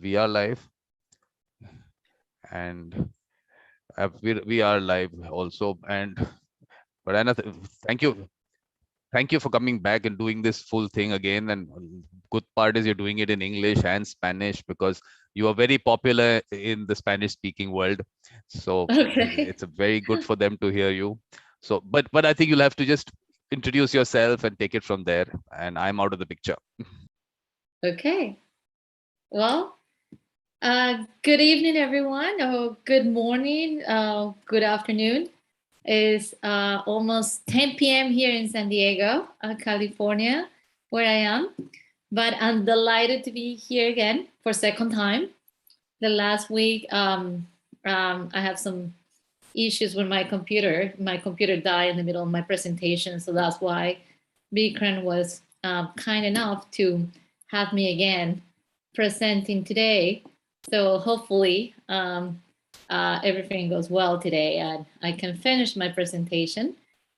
We are live, and we are live also. And but Anna, thank you for coming back and doing this full thing again. And good part is you're doing it in English and Spanish because you are very popular in the Spanish-speaking world. So Okay. it's a very good for them to hear you. So, but I think you'll have to just introduce yourself and take it from there. And I'm out of the picture. Okay. Well, good evening, everyone. Oh, good morning. Good afternoon. It's almost 10 p.m. here in San Diego, California, where I am. But I'm delighted to be here again for second time. The last week, I have some issues with my computer. My computer died in the middle of my presentation, so that's why Vikram was kind enough to have me again presenting today. So hopefully everything goes well today and I can finish my presentation.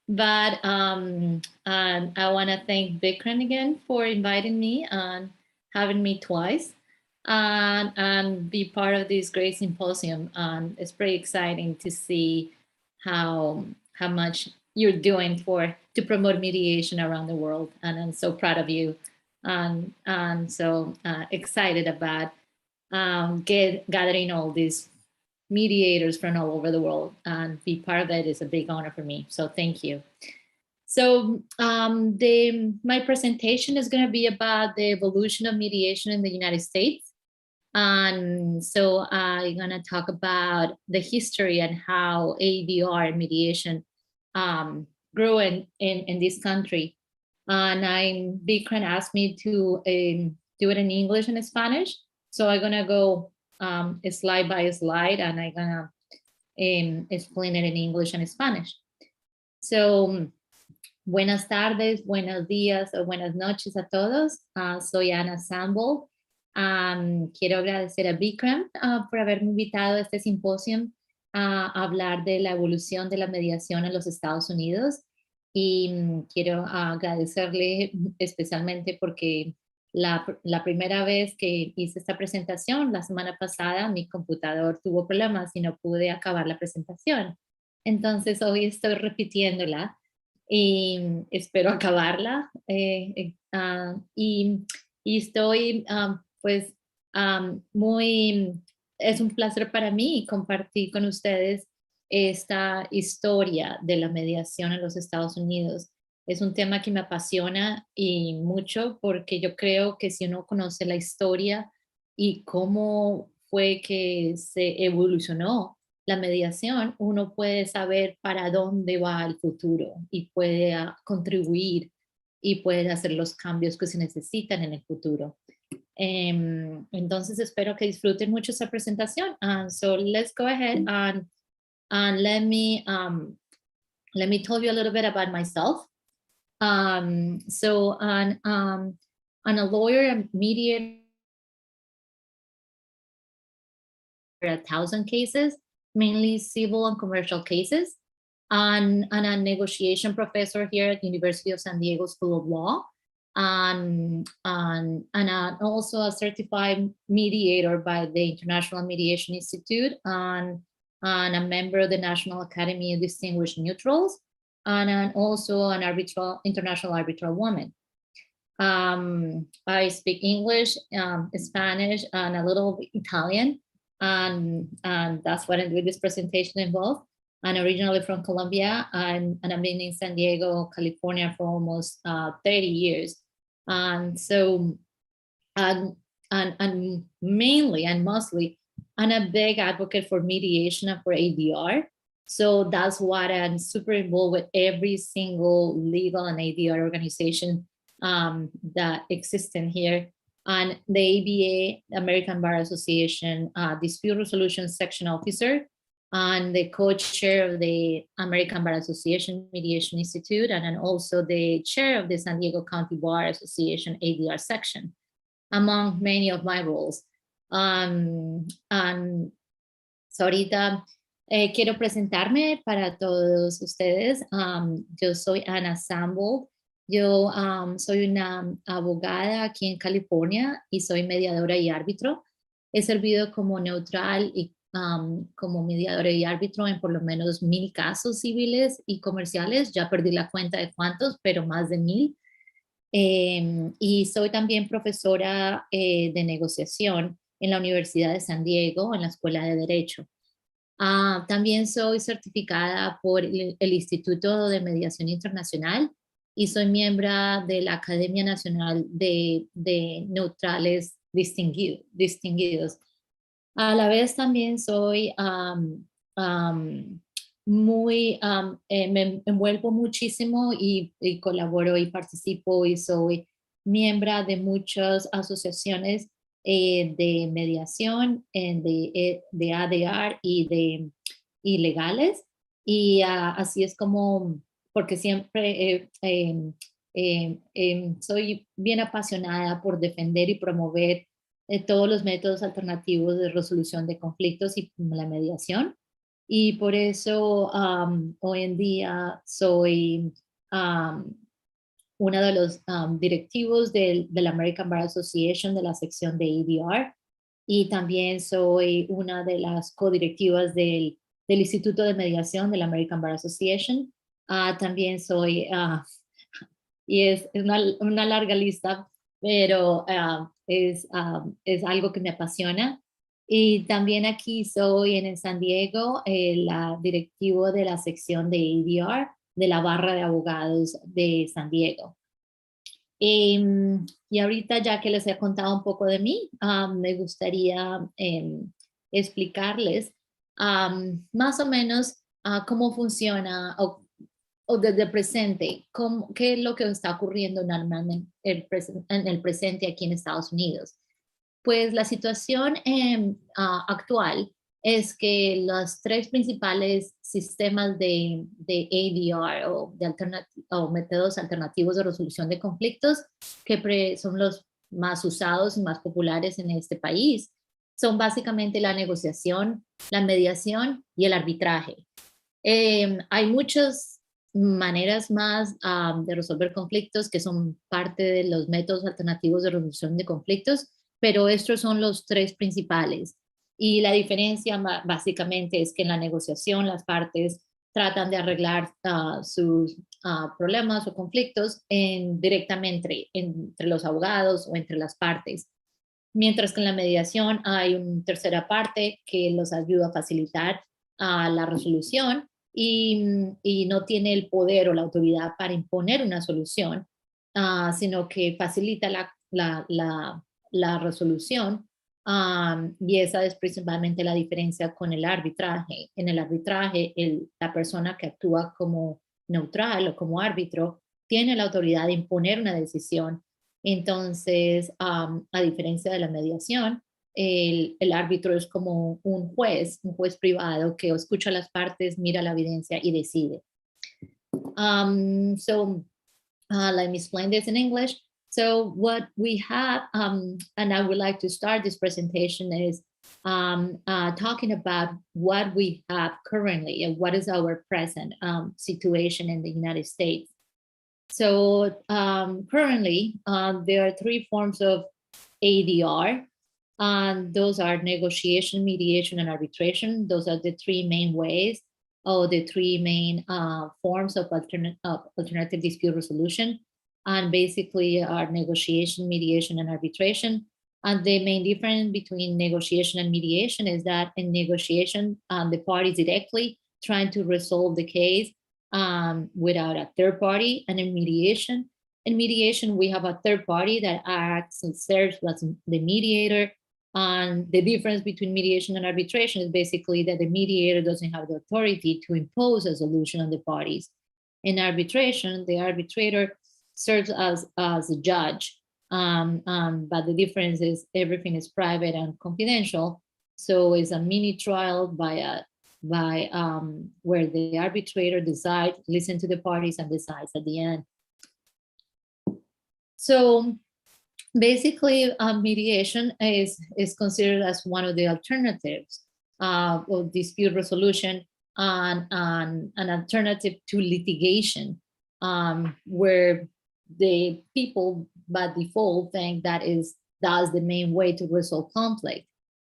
But and I want to thank Vikram again for inviting me and having me twice and be part of this great symposium. It's pretty exciting to see how much you're doing for to promote mediation around the world, and I'm so proud of you, and so excited about gathering all these mediators from all over the world, and be part of it is a big honor for me. So thank you. So my presentation is going to be about the evolution of mediation in the United States. And so I'm going to talk about the history and how ADR and mediation grew in this country. And Vikram asked me to do it in English and Spanish. So I'm going to go slide by slide, and I'm going to explain it in English and Spanish. So, buenas tardes, buenos días o buenas noches a todos. Soy Ana Sambold. Quiero agradecer a Vikram por haberme invitado a este simposio a hablar de la evolución de la mediación en los Estados Unidos, y quiero agradecerle especialmente porque la primera vez que hice esta presentación, la semana pasada, mi computador tuvo problemas y no pude acabar la presentación. Entonces hoy estoy repitiéndola y espero acabarla. Y estoy pues es un placer para mí compartir con ustedes esta historia de la mediación en los Estados Unidos. Es un tema que me apasiona y mucho porque yo creo que si uno conoce la historia y cómo fue que se evolucionó la mediación, uno puede saber para dónde va el futuro y puede contribuir y puede hacer los cambios que se necesitan en el futuro. Entonces espero que disfruten mucho esta presentación. So let's go ahead and let me tell you a little bit about myself. So I'm a lawyer and mediator 1,000 cases, mainly civil and commercial cases, and a negotiation professor here at the University of San Diego School of Law, and also a certified mediator by the International Mediation Institute, and a member of the National Academy of Distinguished Neutrals, and also an international arbitral woman. I speak English, Spanish, and a little Italian, and that's what I'm doing this presentation involved. I'm originally from Colombia, and I've been in San Diego, California for almost 30 years. And so, and mainly and mostly, I'm a big advocate for mediation and for ADR. So that's what I'm super involved with every single legal and ADR organization that exists in here. And the ABA, American Bar Association, Dispute Resolution Section Officer, and the co-chair of the American Bar Association Mediation Institute, and then also the chair of the San Diego County Bar Association ADR section, among many of my roles. And so ahorita quiero presentarme para todos ustedes. Yo soy Ana Sambold. Yo soy una abogada aquí en California y soy mediadora y árbitro. He servido como neutral y como mediador y árbitro en por lo menos 1000 casos civiles y comerciales. Ya perdí la cuenta de cuántos, pero más de 1000. Y soy también profesora de negociación en la Universidad de San Diego, en la Escuela de Derecho. También soy certificada por el Instituto de Mediación Internacional y soy miembro de la Academia Nacional de Neutrales Distinguidos. A la vez también soy me envuelvo muchísimo y colaboro y participo y soy miembro de muchas asociaciones de mediación, de ADR y legales. Y así es como, porque siempre soy bien apasionada por defender y promover todos los métodos alternativos de resolución de conflictos y la mediación. Y por eso hoy en día soy uno de los directivos del American Bar Association de la sección de ADR y también soy una de las codirectivas del Instituto de Mediación del American Bar Association. También soy, y es una larga lista, pero es algo que me apasiona. Y también aquí soy en San Diego, la directivo de la sección de ADR de la barra de abogados de San Diego. Y ahorita, ya que les he contado un poco de mí, me gustaría explicarles más o menos cómo funciona o desde el presente, qué es lo que está ocurriendo normalmente en el presente aquí en Estados Unidos. Pues la situación actual es que los tres principales sistemas de ADR o métodos alternativos de resolución de conflictos, que son los más usados y más populares en este país, son básicamente la negociación, la mediación y el arbitraje. Hay muchas maneras más de resolver conflictos que son parte de los métodos alternativos de resolución de conflictos, pero estos son los tres principales. Y la diferencia básicamente es que en la negociación las partes tratan de arreglar sus problemas o conflictos directamente entre los abogados o entre las partes. Mientras que en la mediación hay una tercera parte que los ayuda a facilitar la resolución y no tiene el poder o la autoridad para imponer una solución, sino que facilita la resolución. Y esa es principalmente la diferencia con el arbitraje. En el arbitraje, la persona que actúa como neutral o como árbitro tiene la autoridad de imponer una decisión. Entonces, a diferencia de la mediación, el árbitro es como un juez privado que escucha las partes, mira la evidencia y decide. Let me explain this in English. So what we have, and I would like to start this presentation is talking about what we have currently and what is our present situation in the United States. So currently, there are three forms of ADR. Those are negotiation, mediation, and arbitration. Those are the three main ways, or the three main forms of alternative dispute resolution. And basically are negotiation, mediation, and arbitration. And the main difference between negotiation and mediation is that in negotiation, the parties directly trying to resolve the case without a third party. And in mediation, we have a third party that acts and serves as the mediator. And the difference between mediation and arbitration is basically that the mediator doesn't have the authority to impose a solution on the parties. In arbitration, the arbitrator serves as a judge, but the difference is everything is private and confidential. So it's a mini trial where the arbitrator decides, listens to the parties, and decides at the end. So basically, mediation is considered as one of the alternatives of dispute resolution and an alternative to litigation, where the people by default think that's the main way to resolve conflict.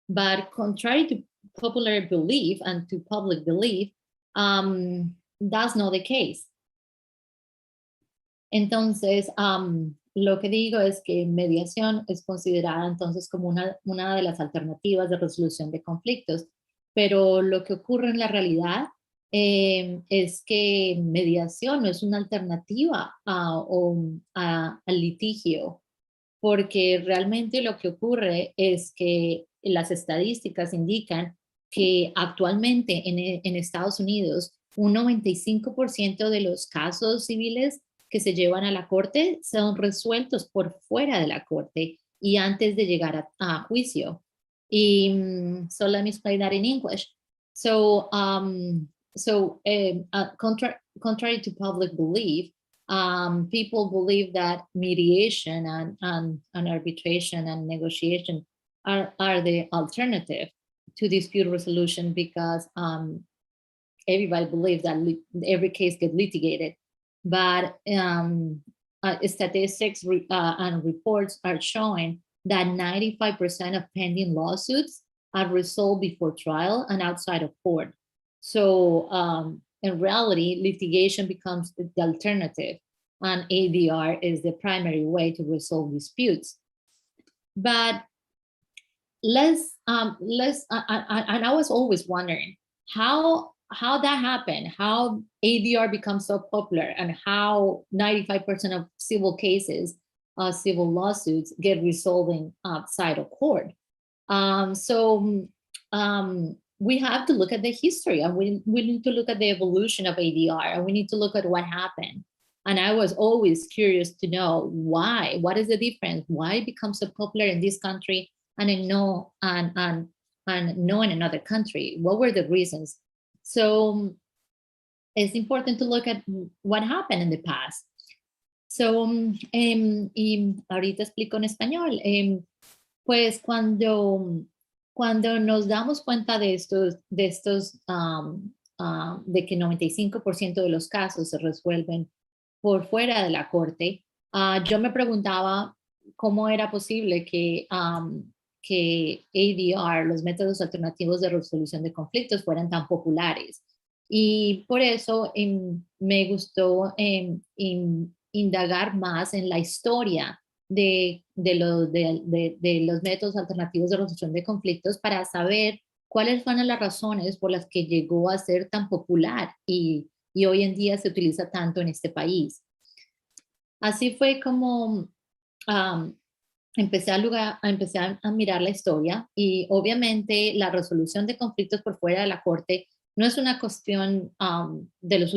But contrary to popular belief and to public belief, that's not the case. Entonces, lo que digo es que mediación es considerada entonces como una de las alternativas de resolución de conflictos, pero lo que ocurre en la realidad es que mediación no es una alternativa al litigio, porque realmente lo que ocurre es que las estadísticas indican que actualmente en Estados Unidos un 95% de los casos civiles que se llevan a la corte son resueltos por fuera de la corte y antes de llegar a juicio. Y so let me explain that in English. So, contrary to public belief, people believe that mediation and arbitration and negotiation are the alternative to dispute resolution because everybody believes that every case gets litigated. But statistics and reports are showing that 95% of pending lawsuits are resolved before trial and outside of court. So in reality, litigation becomes the alternative, and ADR is the primary way to resolve disputes. But and I was always wondering how that happened, how ADR becomes so popular, and how 95% of civil cases, civil lawsuits, get resolved outside of court. We have to look at the history, and we need to look at the evolution of ADR, and we need to look at what happened. And I was always curious to know why. What is the difference? Why it becomes so popular in this country and no in another country? What were the reasons? So it's important to look at what happened in the past. So, y ahorita explico en español. Pues cuando nos damos cuenta de que 95% de los casos se resuelven por fuera de la corte, yo me preguntaba cómo era posible que ADR, los métodos alternativos de resolución de conflictos, fueran tan populares. Y por eso me gustó indagar más en la historia de los métodos alternativos de resolución de conflictos para saber cuáles fueron las razones por las que llegó a ser tan popular y hoy en día se utiliza tanto en este país. Así fue como empecé a mirar la historia, y obviamente la resolución de conflictos por fuera de la corte no es una cuestión del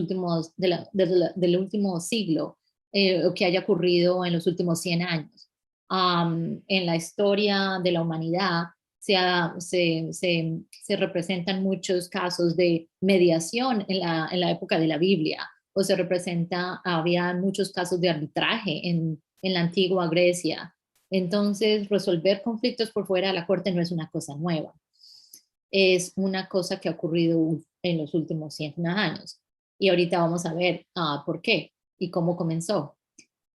último siglo, o que haya ocurrido en los últimos 100 años. En la historia de la humanidad se representan muchos casos de mediación en la época de la Biblia, o había muchos casos de arbitraje en la antigua Grecia. Entonces, resolver conflictos por fuera de la corte no es una cosa nueva. Es una cosa que ha ocurrido en los últimos 100 años. Y ahorita vamos a ver por qué y cómo comenzó.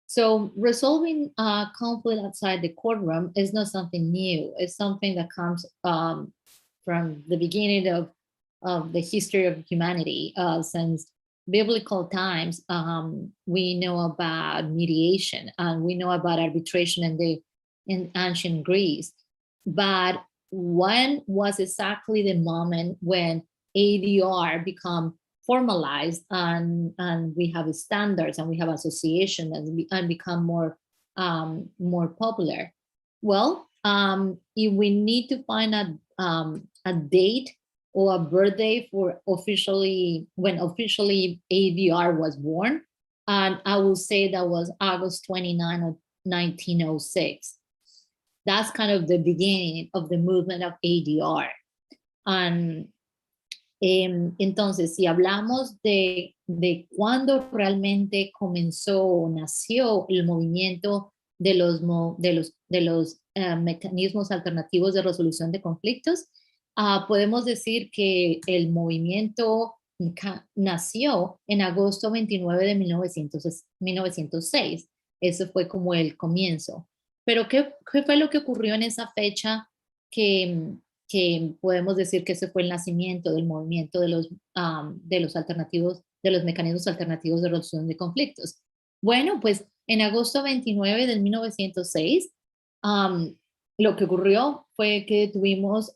So resolving conflict outside the courtroom is not something new. It's something that comes from the beginning of the history of humanity. Since biblical times, we know about mediation, and we know about arbitration in ancient Greece. But when was exactly the moment when ADR become formalized and we have standards and we have association and become more popular? Well, we need to find a date or a birthday for when officially ADR was born, and I will say that was August 29 of 1906. That's kind of the beginning of the movement of ADR. And entonces, si hablamos de cuándo realmente comenzó o nació el movimiento de los mecanismos alternativos de resolución de conflictos, podemos decir que el movimiento nació en agosto 29 de 1906. Eso fue como el comienzo. Pero ¿qué fue lo que ocurrió en esa fecha que que podemos decir que ese fue el nacimiento del movimiento de los alternativos, de los mecanismos alternativos de resolución de conflictos. Bueno, pues en agosto 29 de 1906, lo que ocurrió fue que tuvimos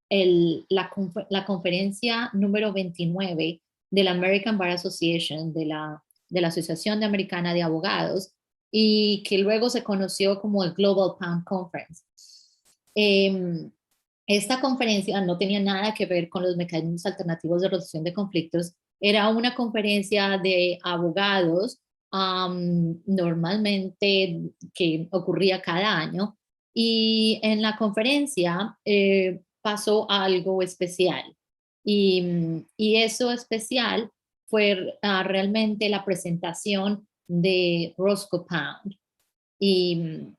la conferencia número 29 de la American Bar Association, de la Asociación Americana de Abogados, y que luego se conoció como el Global Pound Conference. Esta conferencia no tenía nada que ver con los mecanismos alternativos de resolución de conflictos, era una conferencia de abogados normalmente que ocurría cada año, y en la conferencia pasó algo especial, y eso especial fue realmente la presentación de Roscoe Pound. Y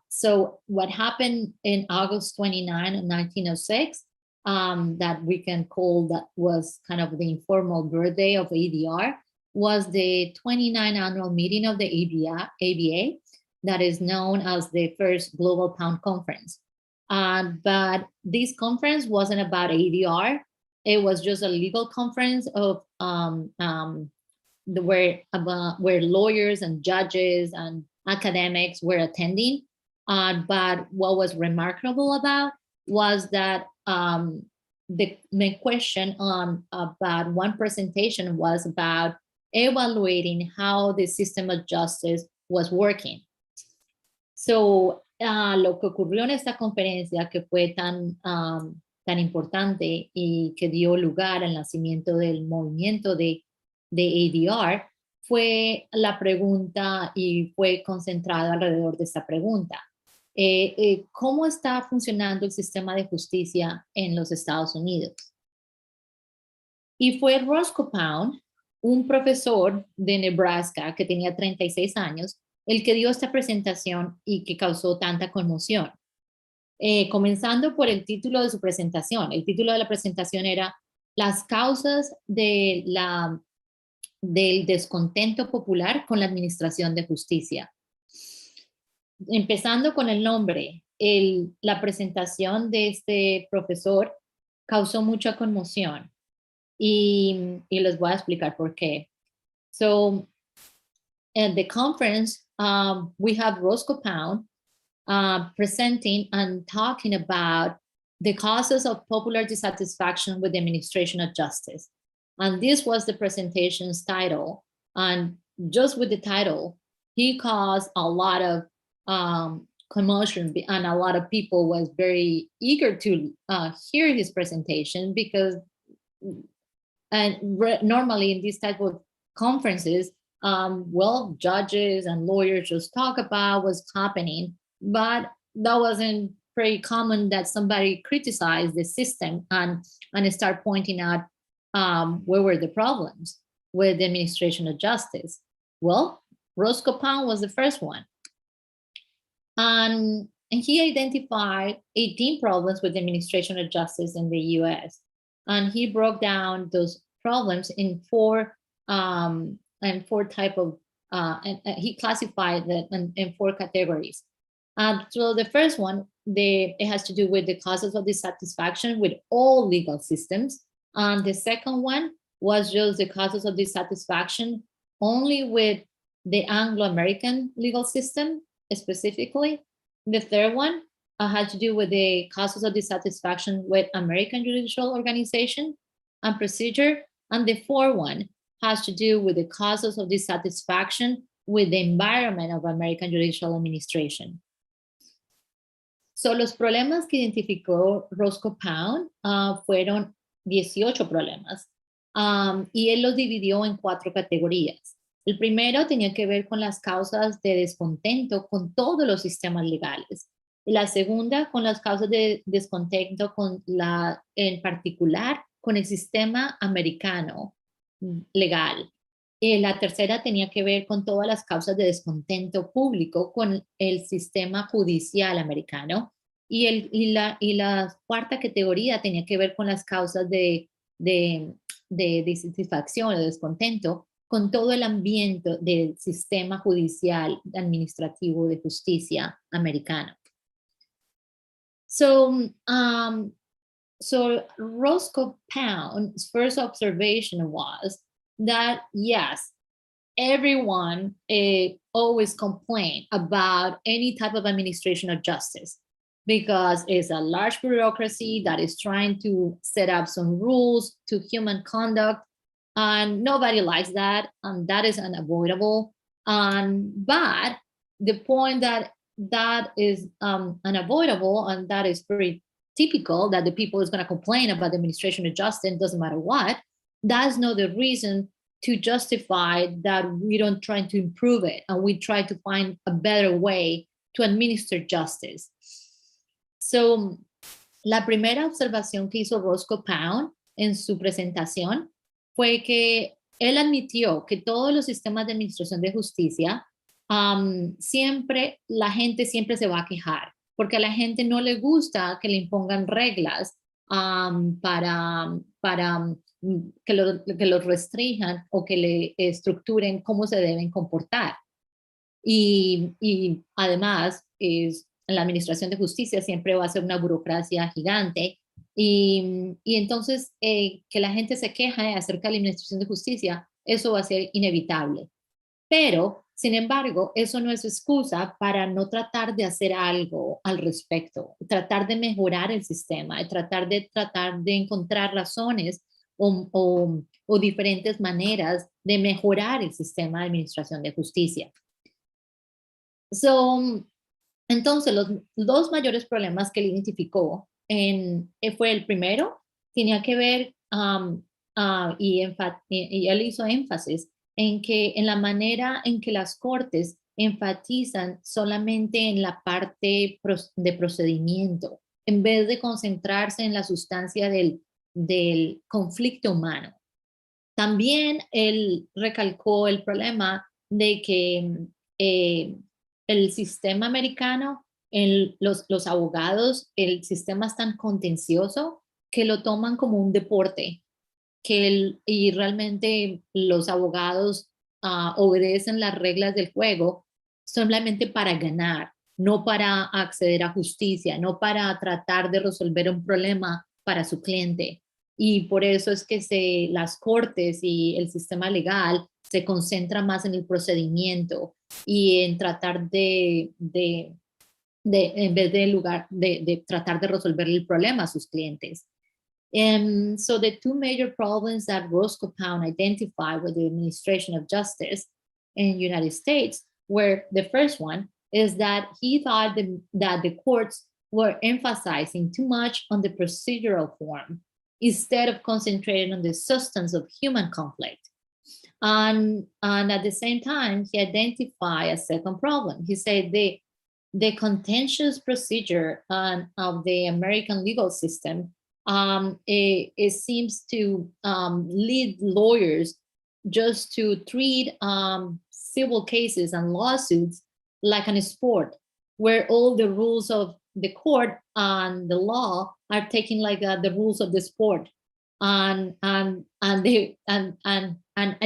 so what happened in August 29, 1906, that we can call that was kind of the informal birthday of ADR, was the 29th annual meeting of the ABA that is known as the first Global Pound Conference. But this conference wasn't about ADR. It was just a legal conference of where lawyers and judges and academics were attending. But what was remarkable about was that the main question about one presentation was about evaluating how the system of justice was working. So, lo que ocurrió en esta conferencia, que fue tan importante y que dio lugar al nacimiento del movimiento de ADR, fue la pregunta, y fue concentrada alrededor de esta pregunta. ¿Cómo está funcionando el sistema de justicia en los Estados Unidos? Y fue Roscoe Pound, un profesor de Nebraska que tenía 36 años, el que dio esta presentación y que causó tanta conmoción. Comenzando por el título de su presentación. El título de la presentación era Las causas del descontento popular con la administración de justicia. Empezando con el nombre, la presentación de este profesor causó mucha conmoción, y les voy a explicar por qué. So, at the conference, we have Roscoe Pound presenting and talking about the causes of popular dissatisfaction with the administration of justice. And this was the presentation's title. And just with the title, he caused a lot of commotion, and a lot of people was very eager to hear his presentation, because normally in these type of conferences, well, judges and lawyers just talk about what's happening, but that wasn't very common that somebody criticized the system and start pointing out where were the problems with the administration of justice. Well, Roscoe Pound was the first one. And he identified 18 problems with the administration of justice in the US. And he broke down those problems in four type of, and he classified them in four categories. So the first one, it has to do with the causes of dissatisfaction with all legal systems. And the second one was just the causes of dissatisfaction only with the Anglo-American legal system specifically. The third one had to do with the causes of dissatisfaction with American judicial organization and procedure. And the fourth one has to do with the causes of dissatisfaction with the environment of American judicial administration. So, los problemas que identificó Roscoe Pound fueron 18 problemas, y él los dividió en 4 categorías. El primero tenía que ver con las causas de descontento con todos los sistemas legales. La segunda, con las causas de descontento en particular con el sistema americano legal. La tercera tenía que ver con todas las causas de descontento público con el sistema judicial americano. Y la cuarta categoría tenía que ver con las causas de dissatisfacción o descontento con todo el ambiente del sistema judicial administrativo de justicia americano. So, so Roscoe Pound's first observation was that yes, everyone always complain about any type of administration of justice because it's a large bureaucracy that is trying to set up some rules to human conduct, and nobody likes that, and that is unavoidable. But the point that that is unavoidable, and that is very typical, that the people is going to complain about the administration of justice, doesn't matter what, that's not the reason to justify that we don't try to improve it and we try to find a better way to administer justice. So, la primera observación que hizo Roscoe Pound en su presentación fue que él admitió que todos los sistemas de administración de justicia, siempre, la gente siempre se va a quejar, porque a la gente no le gusta que le impongan reglas para que los restrinjan o que le estructuren cómo se deben comportar. Y además, la administración de justicia siempre va a ser una burocracia gigante. Y entonces, que la gente se queja acerca de la administración de justicia, eso va a ser inevitable. Pero, sin embargo, eso no es excusa para no tratar de hacer algo al respecto, tratar de mejorar el sistema, tratar de encontrar razones o diferentes maneras de mejorar el sistema de administración de justicia. Entonces, los dos mayores problemas que él identificó fue el primero, tenía que ver, y él hizo énfasis en la manera en que las cortes enfatizan solamente en la parte de procedimiento, en vez de concentrarse en la sustancia del conflicto humano. También él recalcó el problema de que el sistema americano, los abogados, el sistema es tan contencioso que lo toman como un deporte, y realmente los abogados obedecen las reglas del juego solamente para ganar, no para acceder a justicia, no para tratar de resolver un problema para su cliente. Y por eso es que las cortes y el sistema legal se concentran más en el procedimiento y en tratar en vez de tratar de resolver el problema a sus clientes. So the two major problems that Roscoe Pound identified with the administration of justice in the United States were, the first one is that he thought that the courts were emphasizing too much on the procedural form instead of concentrating on the substance of human conflict. And at the same time, he identified a second problem. He said the contentious procedure of the American legal system, it seems to lead lawyers just to treat civil cases and lawsuits like a sport, where all the rules of the court and the law are taken like the rules of the sport, and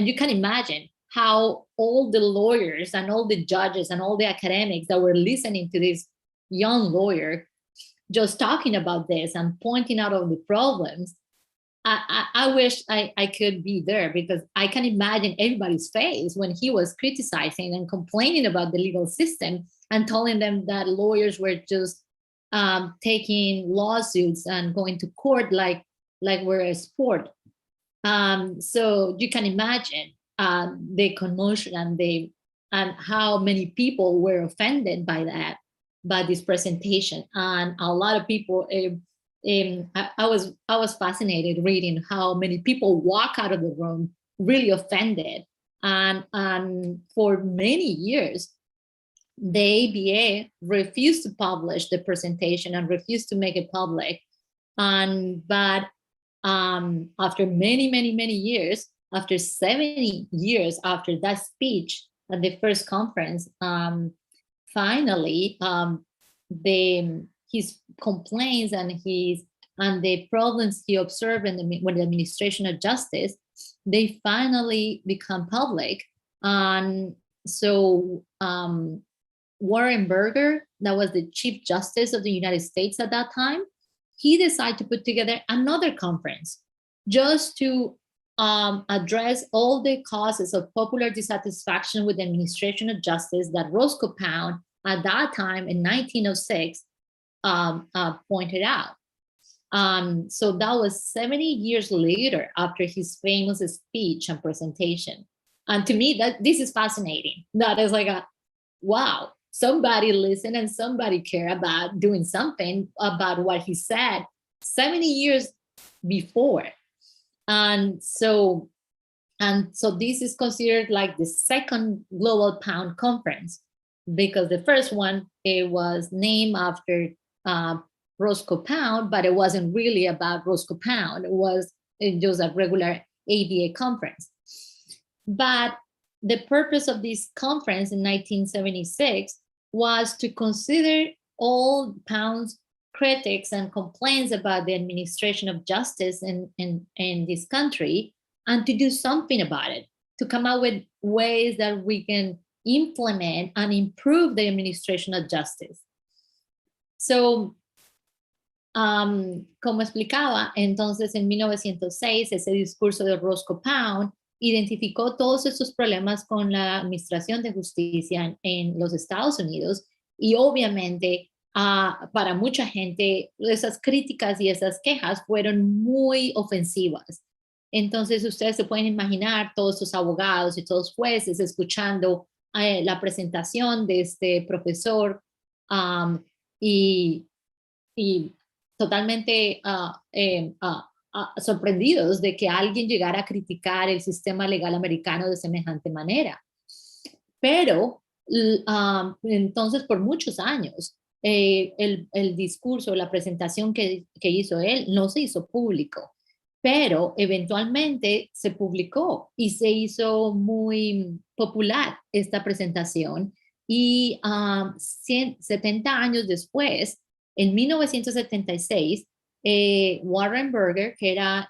you can imagine how all the lawyers and all the judges and all the academics that were listening to this young lawyer just talking about this and pointing out all the problems. I wish I could be there, because I can imagine everybody's face when he was criticizing and complaining about the legal system and telling them that lawyers were just taking lawsuits and going to court like we're a sport. So you can imagine the commotion and how many people were offended by this presentation. And a lot of people, I was fascinated reading how many people walk out of the room really offended. And for many years, the ABA refused to publish the presentation and refused to make it public. But after many years, after 70 years after that speech at the first conference, finally, his complaints and the problems he observed with the administration of justice, they finally become public. And so Warren Berger, that was the Chief Justice of the United States at that time, he decided to put together another conference just to address all the causes of popular dissatisfaction with the administration of justice that Roscoe Pound at that time in 1906 pointed out. So that was 70 years later after his famous speech and presentation. And to me, this is fascinating. That is like wow, somebody listened and somebody cared about doing something about what he said 70 years before. And so this is considered like the second Global Pound Conference, because the first one, it was named after Roscoe Pound, but it wasn't really about Roscoe Pound. It was just a regular ABA conference. But the purpose of this conference in 1976 was to consider all Pound's critics and complaints about the administration of justice in this country, and to do something about it, to come up with ways that we can implement and improve the administration of justice. So, como explicaba, entonces en 1906, ese discurso de Roscoe Pound identificó todos estos problemas con la administración de justicia en los Estados Unidos, y obviamente para mucha gente esas críticas y esas quejas fueron muy ofensivas. Entonces ustedes se pueden imaginar todos esos abogados y todos los jueces escuchando la presentación de este profesor y totalmente sorprendidos de que alguien llegara a criticar el sistema legal americano de semejante manera. Pero entonces por muchos años el discurso, la presentación que hizo él no se hizo público, pero eventualmente se publicó y se hizo muy popular esta presentación, y 70 años después, en 1976, Warren Burger, que era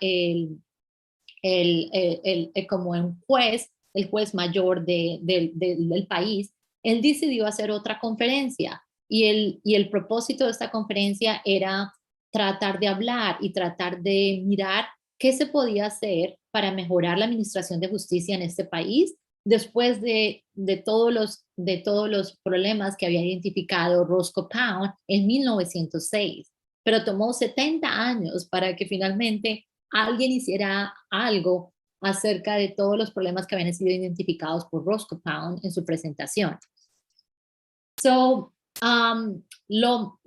como un juez, el juez mayor del país, él decidió hacer otra conferencia, y el propósito de esta conferencia era tratar de hablar y tratar de mirar qué se podía hacer para mejorar la administración de justicia en este país después de todos los problemas que había identificado Roscoe Pound en 1906. Pero tomó 70 años para que finalmente alguien hiciera algo acerca de todos los problemas que habían sido identificados por Roscoe Pound en su presentación. So, lo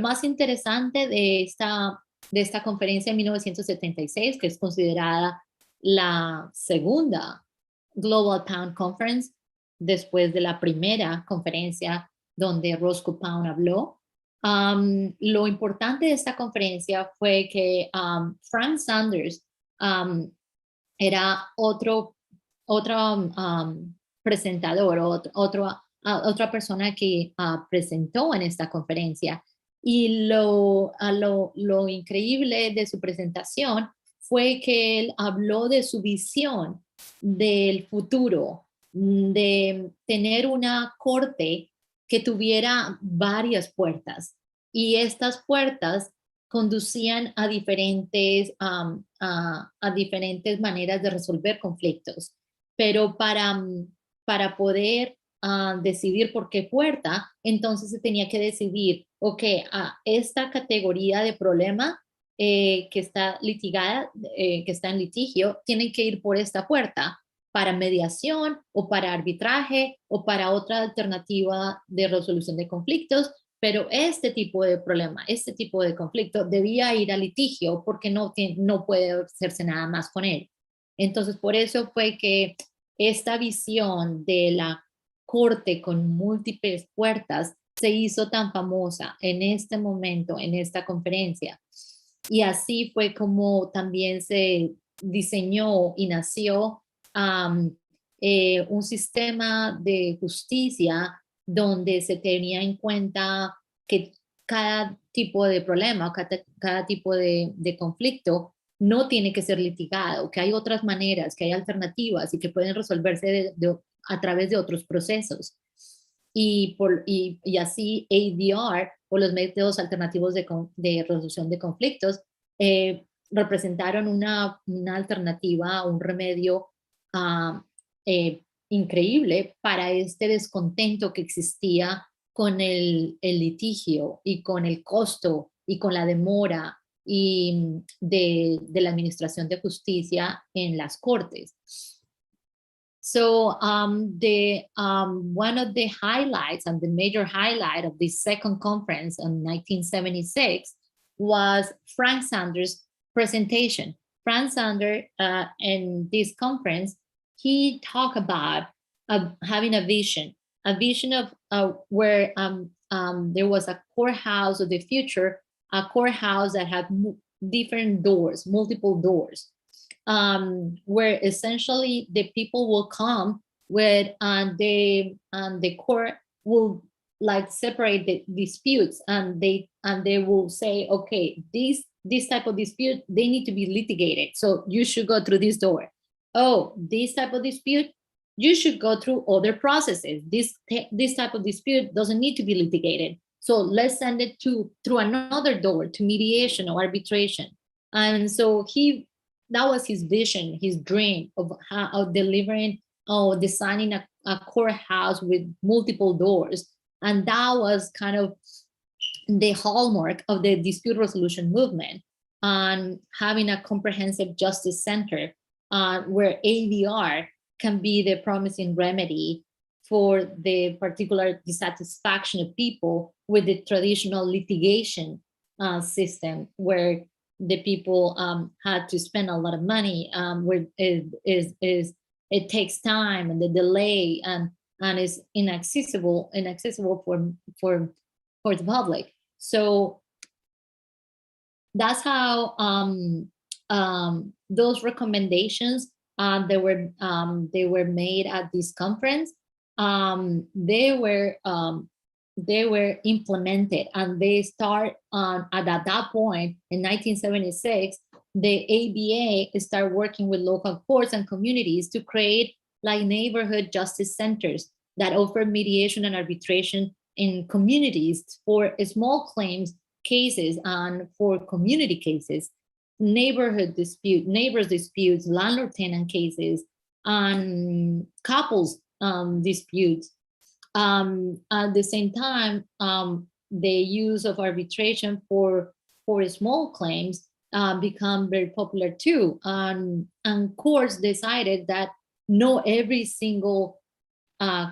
más interesante de esta conferencia en 1976, que es considerada la segunda Global Pound Conference después de la primera conferencia donde Roscoe Pound habló, lo importante de esta conferencia fue que Frank Sanders era otro presentador, otra persona que presentó en esta conferencia, y lo increíble de su presentación fue que él habló de su visión del futuro, de tener una corte que tuviera varias puertas, y estas puertas conducían a diferentes maneras de resolver conflictos, pero para poder decidir por qué puerta, entonces se tenía que decidir, ok, esta categoría de problema que está litigada, que está en litigio, tienen que ir por esta puerta para mediación o para arbitraje o para otra alternativa de resolución de conflictos, pero este tipo de problema, este tipo de conflicto debía ir a litigio porque no puede hacerse nada más con él. Entonces, por eso fue que esta visión de la corte con múltiples puertas se hizo tan famosa en este momento, en esta conferencia. Y así fue como también se diseñó y nació un sistema de justicia donde se tenía en cuenta que cada tipo de problema, cada tipo de conflicto no tiene que ser litigado, que hay otras maneras, que hay alternativas y que pueden resolverse a través de otros procesos. y así ADR, o los métodos alternativos de resolución de conflictos, representaron una alternativa, un remedio increíble para este descontento que existía con el litigio y con el costo y con la demora y de la administración de justicia en las cortes. So one of the highlights and the major highlight of this second conference in 1976 was Frank Sanders' presentation. Frank Sanders, in this conference, he talked about having a vision of where there was a courthouse of the future, a courthouse that had different doors, multiple doors, where essentially the people will come with the court will like separate the disputes, and they will say, okay, this type of dispute, they need to be litigated, so you should go through this door. Oh, this type of dispute, you should go through other processes. This type of dispute doesn't need to be litigated, so let's send it through another door to mediation or arbitration. And so that was his vision, his dream of delivering or designing a courthouse with multiple doors. And that was kind of the hallmark of the dispute resolution movement, and having a comprehensive justice center where ADR can be the promising remedy for the particular dissatisfaction of people with the traditional litigation system, where the people had to spend a lot of money, where it takes time, and the delay, and is inaccessible for the public. So that's how those recommendations they were made at this conference. They were implemented, and they start at that point in 1976. The ABA started working with local courts and communities to create like neighborhood justice centers that offer mediation and arbitration in communities for small claims cases and for community cases, neighbors disputes, landlord-tenant cases, and couples disputes. At the same time, the use of arbitration for small claims become very popular too. And courts decided that not every single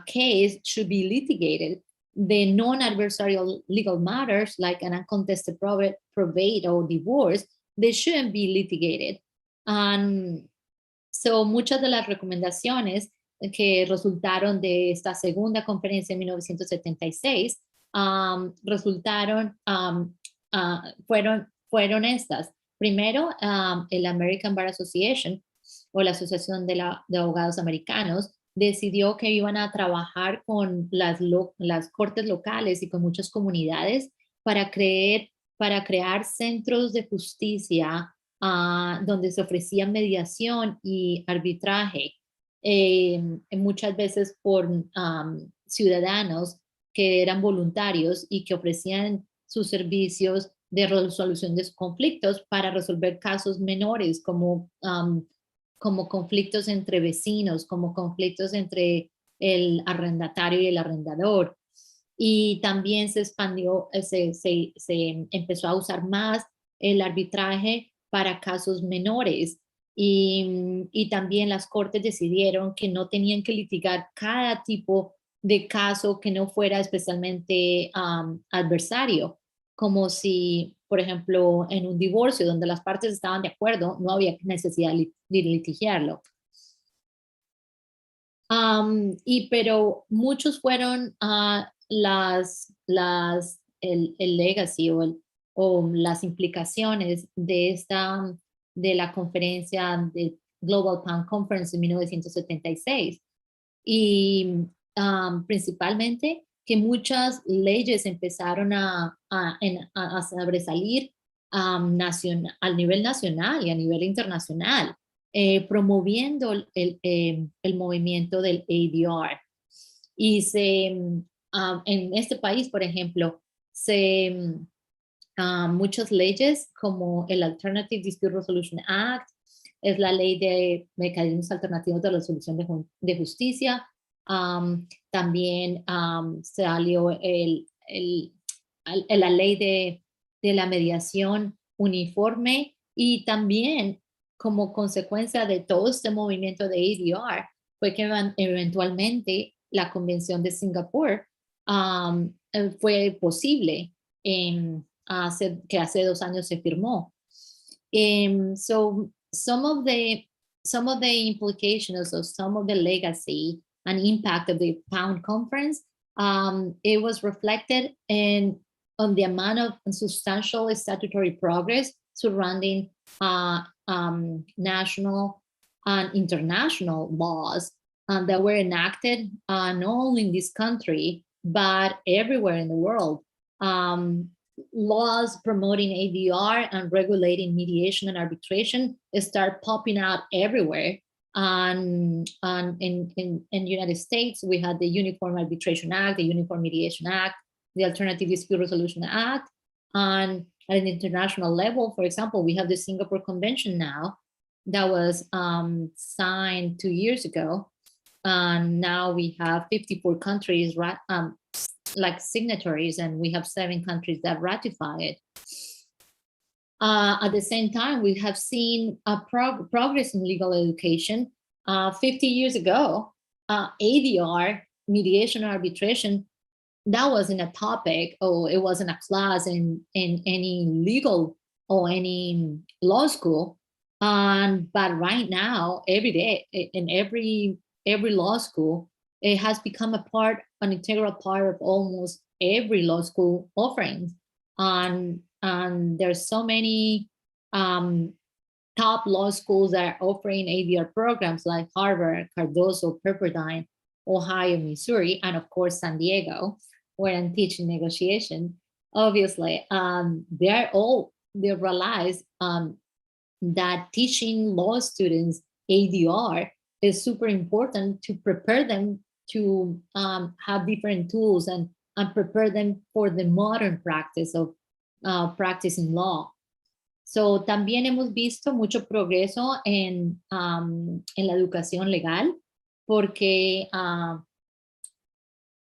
case should be litigated. The non-adversarial legal matters, like an uncontested probate or divorce, they shouldn't be litigated. And so muchas de las recomendaciones que resultaron de esta segunda conferencia en 1976 fueron estas. Primero, el American Bar Association, o la Asociación de Abogados Americanos, decidió que iban a trabajar con las cortes locales y con muchas comunidades para crear centros de justicia donde se ofrecía mediación y arbitraje, muchas veces por ciudadanos que eran voluntarios y que ofrecían sus servicios de resolución de conflictos para resolver casos menores, como conflictos entre vecinos, como conflictos entre el arrendatario y el arrendador. Y también se expandió, se empezó a usar más el arbitraje para casos menores. Y también las cortes decidieron que no tenían que litigar cada tipo de caso que no fuera especialmente adversario, como si, por ejemplo, en un divorcio donde las partes estaban de acuerdo, no había necesidad de litigiarlo. Pero muchos fueron el legacy o las implicaciones de la conferencia de Global PAN Conference en 1976. Y principalmente que muchas leyes empezaron a sobresalir al nivel nacional y a nivel internacional, promoviendo el movimiento del ADR. Y en este país, por ejemplo, muchas leyes como el Alternative Dispute Resolution Act, es la ley de mecanismos alternativos de resolución de justicia. También salió la ley de la mediación uniforme, y también como consecuencia de todo este movimiento de ADR fue que eventualmente la Convención de Singapur fue posible, que hace 2 años se firmó. So some of the implications of some of the legacy and impact of the Pound Conference, it was reflected on the amount of substantial statutory progress surrounding national and international laws that were enacted not only in this country, but everywhere in the world. Laws promoting ADR and regulating mediation and arbitration start popping out everywhere. In the United States, we had the Uniform Arbitration Act, the Uniform Mediation Act, the Alternative Dispute Resolution Act. And at an international level, for example, we have the Singapore Convention now that was signed 2 years ago. And now we have 54 countries like signatories, and we have 7 countries that ratify it. At the same time, we have seen a progress in legal education. 50 years ago, ADR, mediation or arbitration, that wasn't a topic, or it wasn't a class in any legal or any law school. But right now, every day in every law school, it has become an integral part of almost every law school offerings. And there's so many top law schools that are offering ADR programs like Harvard, Cardozo, Pepperdine, Ohio, Missouri, and of course, San Diego, where I'm teaching negotiation. Obviously, they realize that teaching law students ADR is super important to prepare them to have different tools and prepare them for the modern practice of practicing law. So también hemos visto mucho progreso en la educación legal, porque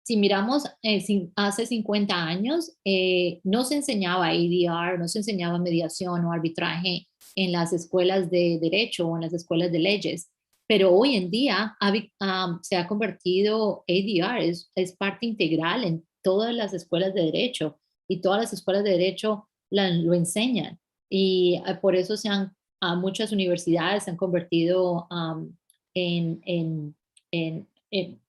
si miramos hace 50 años, no se enseñaba ADR, no se enseñaba mediación o arbitraje en las escuelas de derecho o en las escuelas de leyes. Pero hoy en día se ha convertido, ADR es parte integral en todas las escuelas de derecho, y todas las escuelas de derecho lo enseñan. Y por eso muchas universidades se han convertido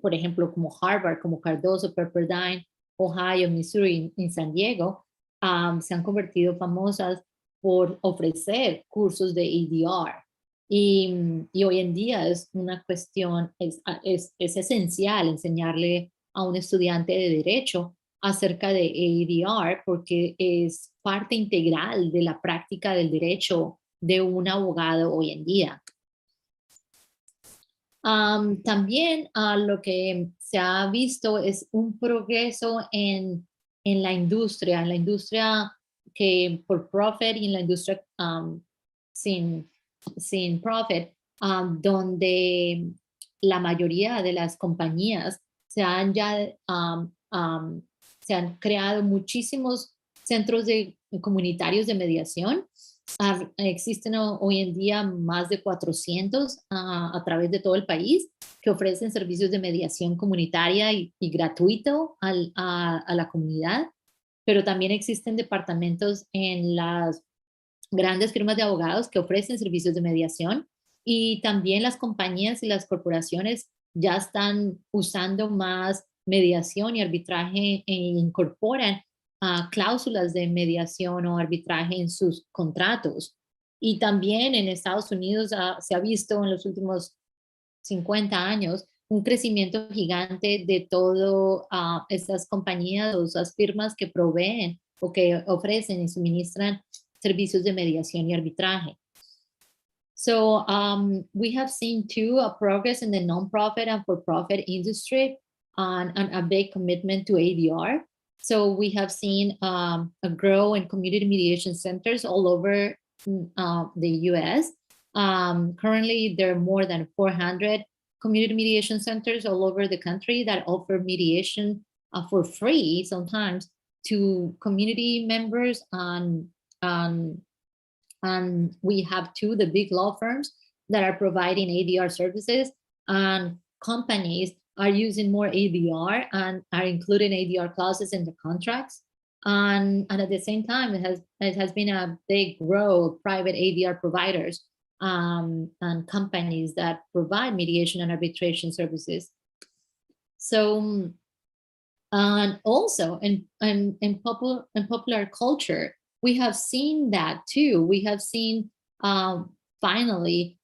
por ejemplo, como Harvard, como Cardozo, Pepperdine, Ohio, Missouri, en San Diego, se han convertido famosas por ofrecer cursos de ADR. Y hoy en día es una cuestión, es esencial enseñarle a un estudiante de derecho acerca de ADR, porque es parte integral de la práctica del derecho de un abogado hoy en día. También lo que se ha visto es un progreso en la industria que por profit y en la industria sin profit, donde la mayoría de las compañías se han creado muchísimos centros comunitarios de mediación. Existen hoy en día más de 400 a través de todo el país, que ofrecen servicios de mediación comunitaria y gratuito a la comunidad. Pero también existen departamentos en las grandes firmas de abogados que ofrecen servicios de mediación, y también las compañías y las corporaciones ya están usando más mediación y arbitraje e incorporan cláusulas de mediación o arbitraje en sus contratos. Y también en Estados Unidos se ha visto en los últimos 50 años un crecimiento gigante de todas estas compañías o esas firmas que proveen o que ofrecen y suministran servicios de mediación y arbitraje. So we have seen too a progress in the non-profit and for-profit industry. and a big commitment to ADR. So we have seen a growth in community mediation centers all over the US. Currently, there are more than 400 community mediation centers all over the country that offer mediation for free sometimes to community members. And we have the big law firms that are providing ADR services, and companies are using more ADR and are including ADR clauses in the contracts. And at the same time, it has been a big growth of private ADR providers and companies that provide mediation and arbitration services. So, and also in popular culture, we have seen that too. We have seen finally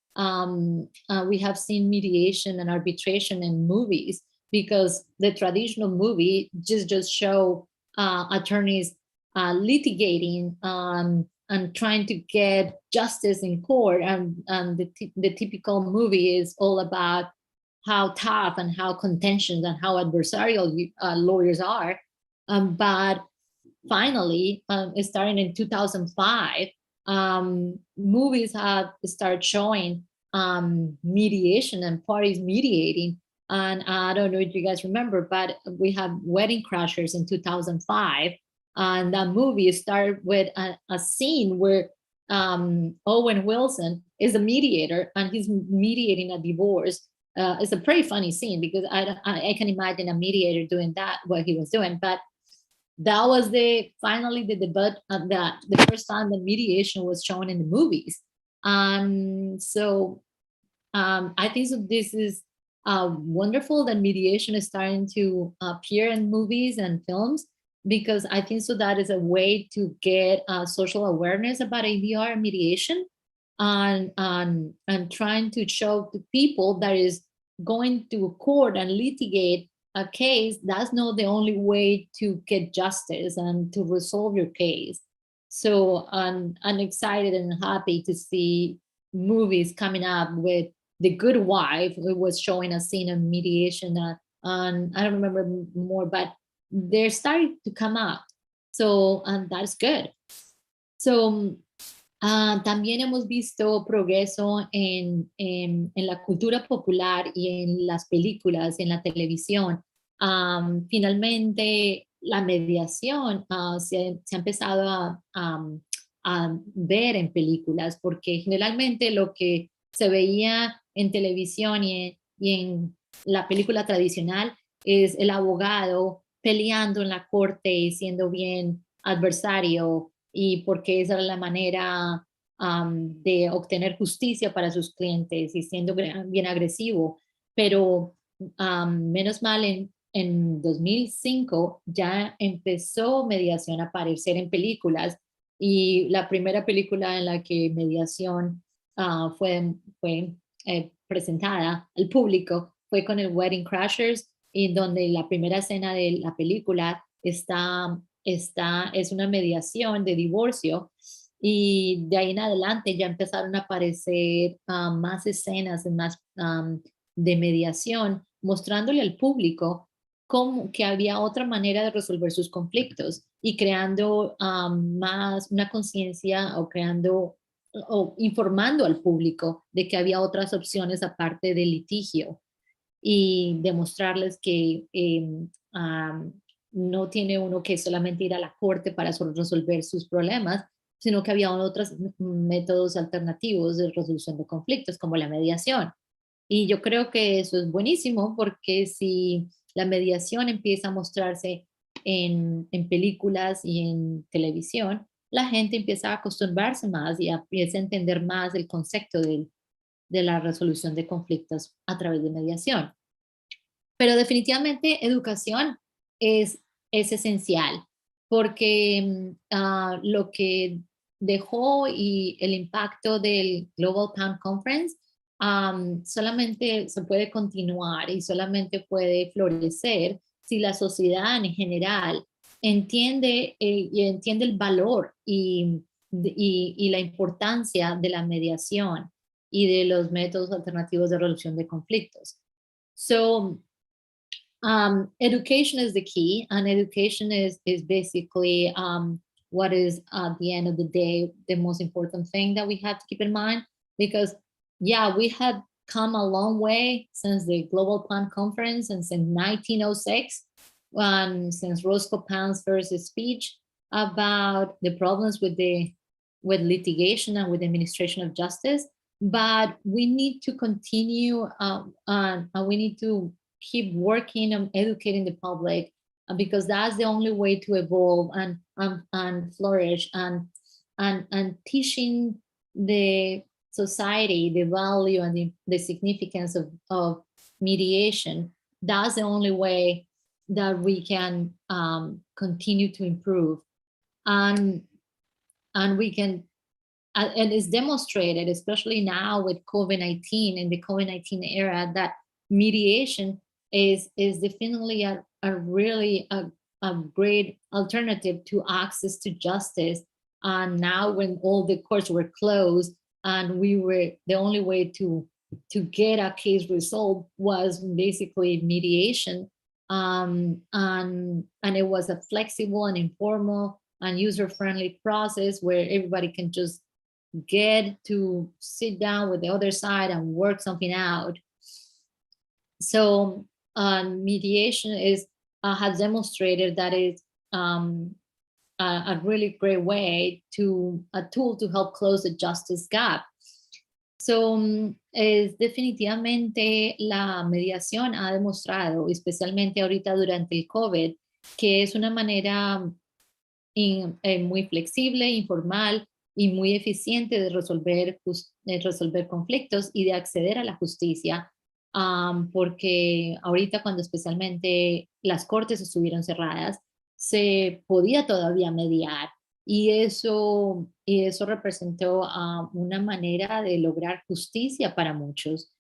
we have seen mediation and arbitration in movies, because the traditional movie just show attorneys litigating and trying to get justice in court, and the typical movie is all about how tough and how contentious and how adversarial lawyers are. But finally, starting in 2005, movies have started showing mediation and parties mediating. And I don't know if you guys remember, but we have Wedding Crashers in 2005. And that movie started with a scene where Owen Wilson is a mediator and he's mediating a divorce. It's a pretty funny scene, because I can imagine a mediator doing that, what he was doing. But that was finally the debut, the first time that mediation was shown in the movies. So I think so this is wonderful that mediation is starting to appear in movies and films, because I think so that is a way to get social awareness about ADR and mediation, and trying to show to people that is going to court and litigate a case, that's not the only way to get justice and to resolve your case. So I'm excited and happy to see movies coming up with The Good Wife. It was showing a scene of mediation, and I don't remember more, but they're starting to come up. So that's good. So también hemos visto progreso en la cultura popular y en las películas, en la televisión. Finalmente, la mediación se ha empezado a ver en películas, porque generalmente lo que se veía en televisión y en la película tradicional es el abogado peleando en la corte y siendo bien adversario, y porque esa era la manera de obtener justicia para sus clientes y siendo bien agresivo. Pero menos mal en 2005 ya empezó mediación a aparecer en películas, y la primera película en la que mediación fue presentada al público fue con el Wedding Crashers, y donde la primera escena de la película es una mediación de divorcio, y de ahí en adelante ya empezaron a aparecer más escenas más de mediación, mostrándole al público que había otra manera de resolver sus conflictos, y creando más una conciencia, o informando al público de que había otras opciones aparte del litigio, y demostrarles que no tiene uno que solamente ir a la corte para resolver sus problemas, sino que había otros métodos alternativos de resolución de conflictos, como la mediación. Y yo creo que eso es buenísimo, porque si la mediación empieza a mostrarse en películas y en televisión, la gente empieza a acostumbrarse más y empieza a entender más el concepto de la resolución de conflictos a través de mediación. Pero definitivamente educación es esencial, porque lo que dejó y el impacto del Global Pound Conference solamente se puede continuar y solamente puede florecer si la sociedad en general entiende el valor y la importancia de la mediación y de los métodos alternativos de resolución de conflictos. So, Education is the key, and education is basically what is at the end of the day the most important thing that we have to keep in mind, because yeah, we have come a long way since the Global Plan Conference and since 1906, since Roscoe Pound's first speech about the problems with litigation and with administration of justice. But we need to continue, and we need to keep working on educating the public, because that's the only way to evolve and flourish, and teaching the society the value and the significance of mediation. That's the only way that we can continue to improve, and we can, and it's demonstrated, especially now with COVID-19, in the COVID-19 era, that mediation is definitely a really a great alternative to access to justice. And now, when all the courts were closed and we were, the only way to get a case resolved was basically mediation, and it was a flexible and informal and user-friendly process where everybody can just get to sit down with the other side and work something out. So mediation is has demonstrated that it's a really great way to, a tool to help close the justice gap. So es definitivamente, la mediación ha demostrado, especialmente ahorita durante el COVID, que es una manera muy flexible, informal y muy eficiente de resolver conflictos y de acceder a la justicia, porque ahorita, cuando especialmente las cortes estuvieron cerradas, se podía todavía mediar, y eso representó una manera de lograr justicia para muchos,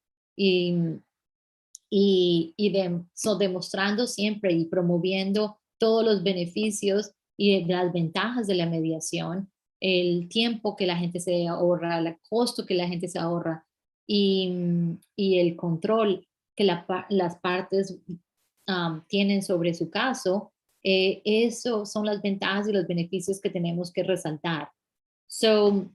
demostrando siempre y promoviendo todos los beneficios y las ventajas de la mediación, el tiempo que la gente se ahorra, el costo que la gente se ahorra, y el control que las partes tienen sobre su caso. Eso son las ventajas y los beneficios que tenemos que resaltar. So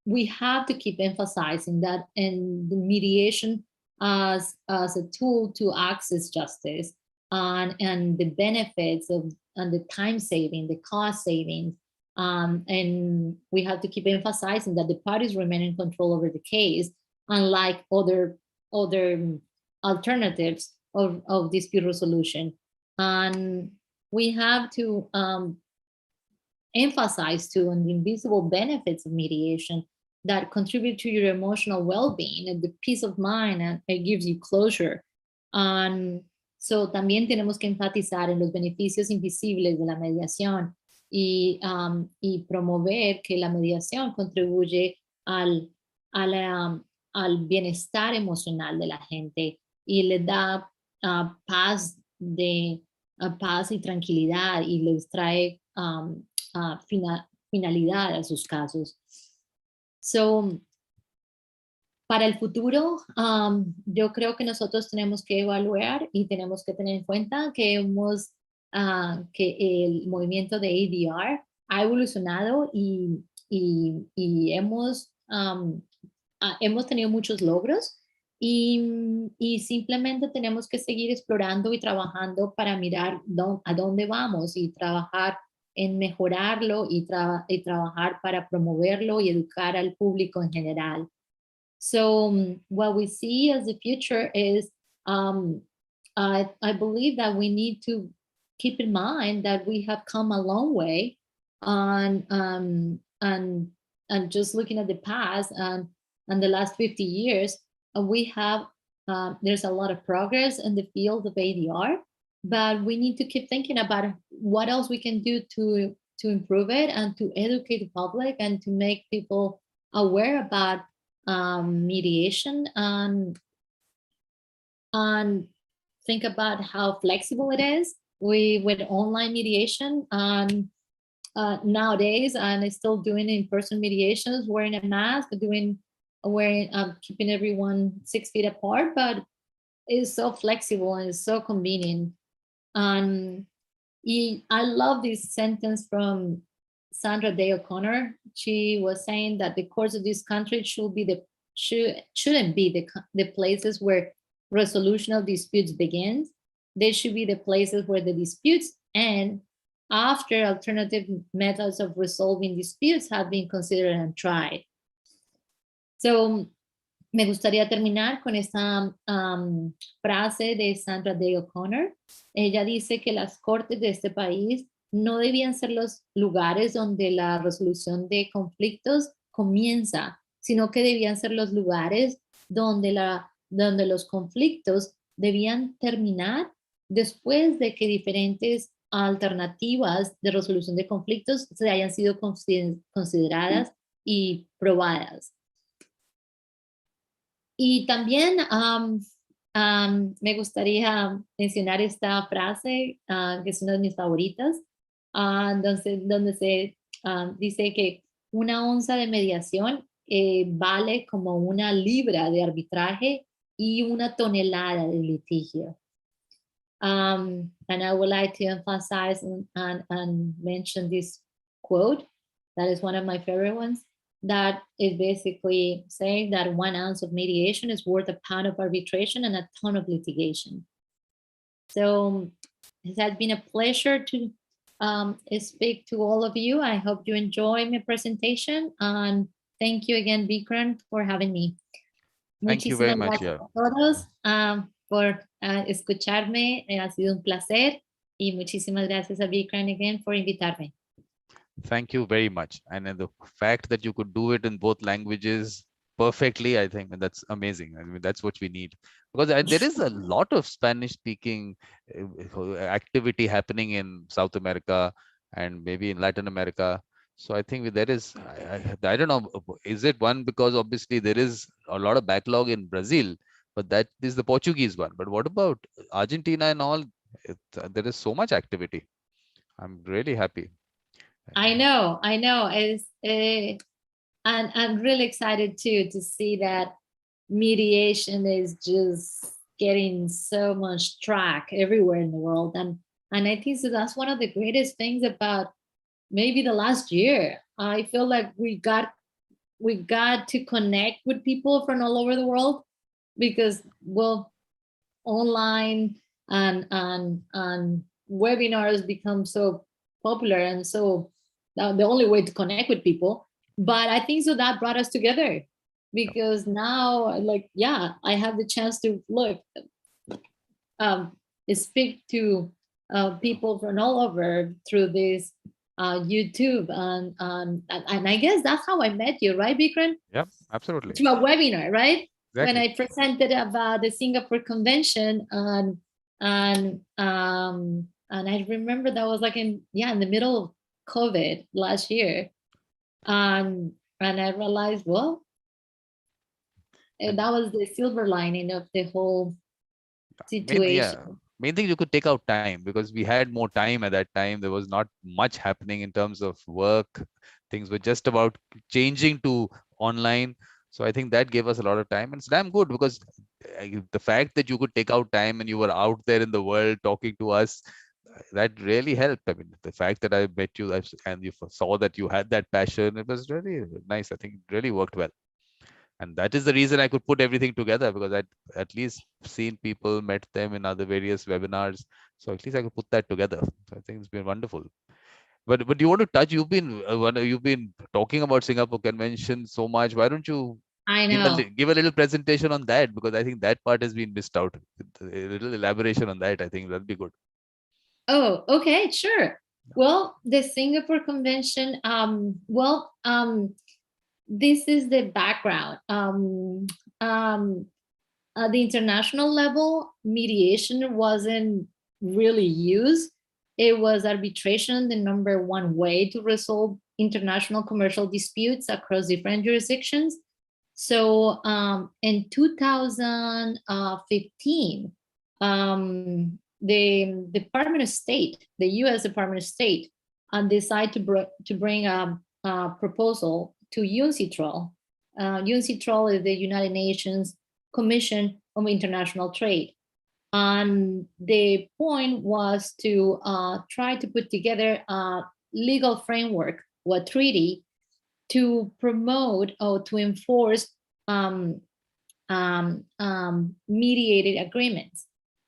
we have to keep emphasizing that, in the mediation as a tool to access justice, and the benefits of, and the time saving, the cost savings, and we have to keep emphasizing that the parties remain in control over the case, unlike other alternatives of dispute resolution. And we have to emphasize too on the invisible benefits of mediation that contribute to your emotional well-being and the peace of mind, and it gives you closure. So también tenemos que enfatizar en los beneficios invisibles de la mediación, y promover que la mediación contribuye al bienestar emocional de la gente, y le da paz y tranquilidad, y les trae finalidad a sus casos. So, para el futuro, yo creo que nosotros tenemos que evaluar y tenemos que tener en cuenta que el movimiento de ADR ha evolucionado, y hemos tenido muchos logros, y simplemente tenemos que seguir explorando y trabajando para mirar a dónde vamos, y trabajar en mejorarlo, y trabajar para promoverlo y educar al público en general. So what we see as the future is, I believe that we need to keep in mind that we have come a long way, and just looking at the past and the last 50 years, we have there's a lot of progress in the field of ADR, but we need to keep thinking about what else we can do to improve it, and to educate the public, and to make people aware about mediation, and think about how flexible it is with online mediation, nowadays, and still doing in-person mediations, wearing a mask, keeping everyone 6 feet apart, but is so flexible and is so convenient. And I love this sentence from Sandra Day O'Connor. She was saying that the courts of this country shouldn't be the places where resolution of disputes begins. They should be the places where the disputes end after alternative methods of resolving disputes have been considered and tried. So me gustaría terminar con esta frase de Sandra Day O'Connor. Ella dice que las cortes de este país no debían ser los lugares donde la resolución de conflictos comienza, sino que debían ser los lugares donde los conflictos debían terminar después de que diferentes alternativas de resolución de conflictos se hayan sido consideradas y probadas. Y también me gustaría mencionar esta frase, que es una de mis favoritas, donde se dice que una onza de mediación vale como una libra de arbitraje y una tonelada de litigio. And I would like to emphasize and mention this quote. That is one of my favorite ones. That is basically saying that 1 ounce of mediation is worth a pound of arbitration and a ton of litigation. So it has been a pleasure to speak to all of you. I hope you enjoy my presentation, and thank you again, Vikram, for having me. Thank you very much. Gracias a todos por escucharme. Ha sido un placer, y muchísimas gracias a Vikram again for invitarme. Thank you very much. And the fact that you could do it in both languages perfectly, I think that's amazing. I mean, that's what we need, because there is a lot of Spanish speaking activity happening in South America and maybe in Latin America. So I think there is, I don't know, is it one because obviously there is a lot of backlog in Brazil, but that is the Portuguese one. But what about Argentina and all? There is so much activity. I'm really happy. I know. And I'm really excited too to see that mediation is just getting so much track everywhere in the world. And I think so that's one of the greatest things about maybe the last year. I feel like we got to connect with people from all over the world, because, well, online and webinars become so popular, and so the only way to connect with people. But I think so that brought us together, because now, like, yeah, I have the chance to speak to people from all over through this YouTube, and I guess that's how I met you, right, Vikram? Yeah, absolutely. To a webinar, right? Exactly. When I presented about the Singapore Convention, and I remember that was like in the middle of COVID last year, and I realized, well, that was the silver lining of the whole situation. Main thing, you could take out time, because we had more time at that time. There was not much happening in terms of work. Things were just about changing to online. So I think that gave us a lot of time, and it's damn good, because the fact that you could take out time and you were out there in the world talking to us, that really helped. I mean, the fact that I met you and you saw that you had that passion, it was really nice. I think it really worked well. And that is the reason I could put everything together, because I'd at least seen people, met them in other various webinars. So at least I could put that together. So I think it's been wonderful. But you want to touch? You've been talking about Singapore Convention so much. Why don't you give a little presentation on that? Because I think that part has been missed out. A little elaboration on that, I think that'd be good. Oh, okay, sure. Well, the Singapore Convention. This is the background. At the international level, mediation wasn't really used. It was arbitration, the number one way to resolve international commercial disputes across different jurisdictions. So in 2015, the Department of State, the U.S. Department of State, decided to bring a proposal to UNCITRAL. UNCITRAL is the United Nations Commission on International Trade. And the point was to try to put together a legal framework or a treaty to promote or to enforce um, mediated agreements,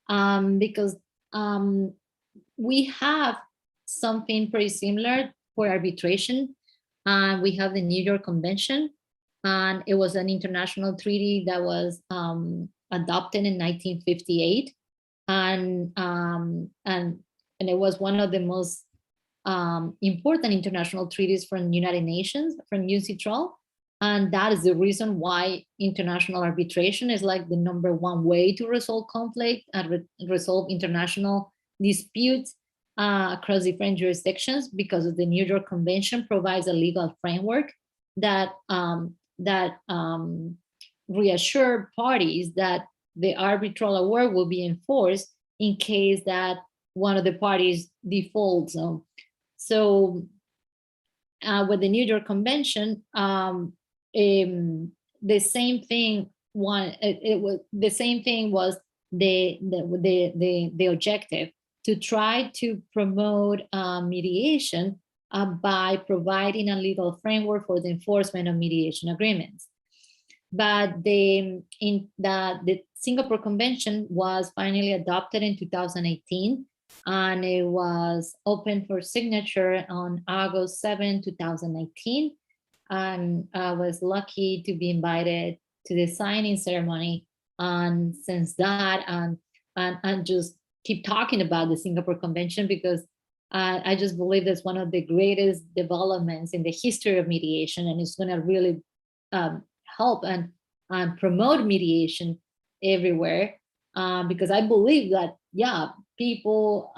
because we have something pretty similar for arbitration. We have the New York Convention, and it was an international treaty that was adopted in 1958, and it was one of the most important international treaties from the United Nations, from UNCITRAL. And that is the reason why international arbitration is like the #1 way to resolve conflict and resolve international disputes across different jurisdictions, because of the New York Convention provides a legal framework that reassure parties that the arbitral award will be enforced in case that one of the parties defaults. So with the New York Convention, the same thing the same thing was the objective, to try to promote mediation by providing a legal framework for the enforcement of mediation agreements. But the Singapore Convention was finally adopted in 2018, and it was open for signature on August 7, 2019. And I was lucky to be invited to the signing ceremony. And since that, and just keep talking about the Singapore Convention, because I just believe that's one of the greatest developments in the history of mediation, and it's going to really help and promote mediation everywhere, because I believe that, yeah, people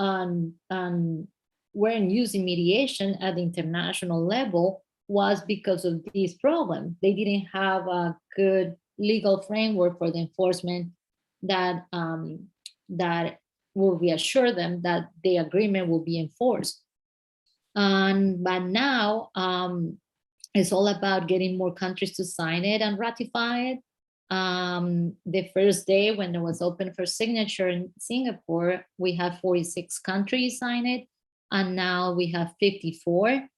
weren't using mediation at the international level was because of this problem. They didn't have a good legal framework for the enforcement that that will reassure them that the agreement will be enforced. But now it's all about getting more countries to sign it and ratify it. The first day when it was open for signature in Singapore, we had 46 countries sign it, and now we have 54.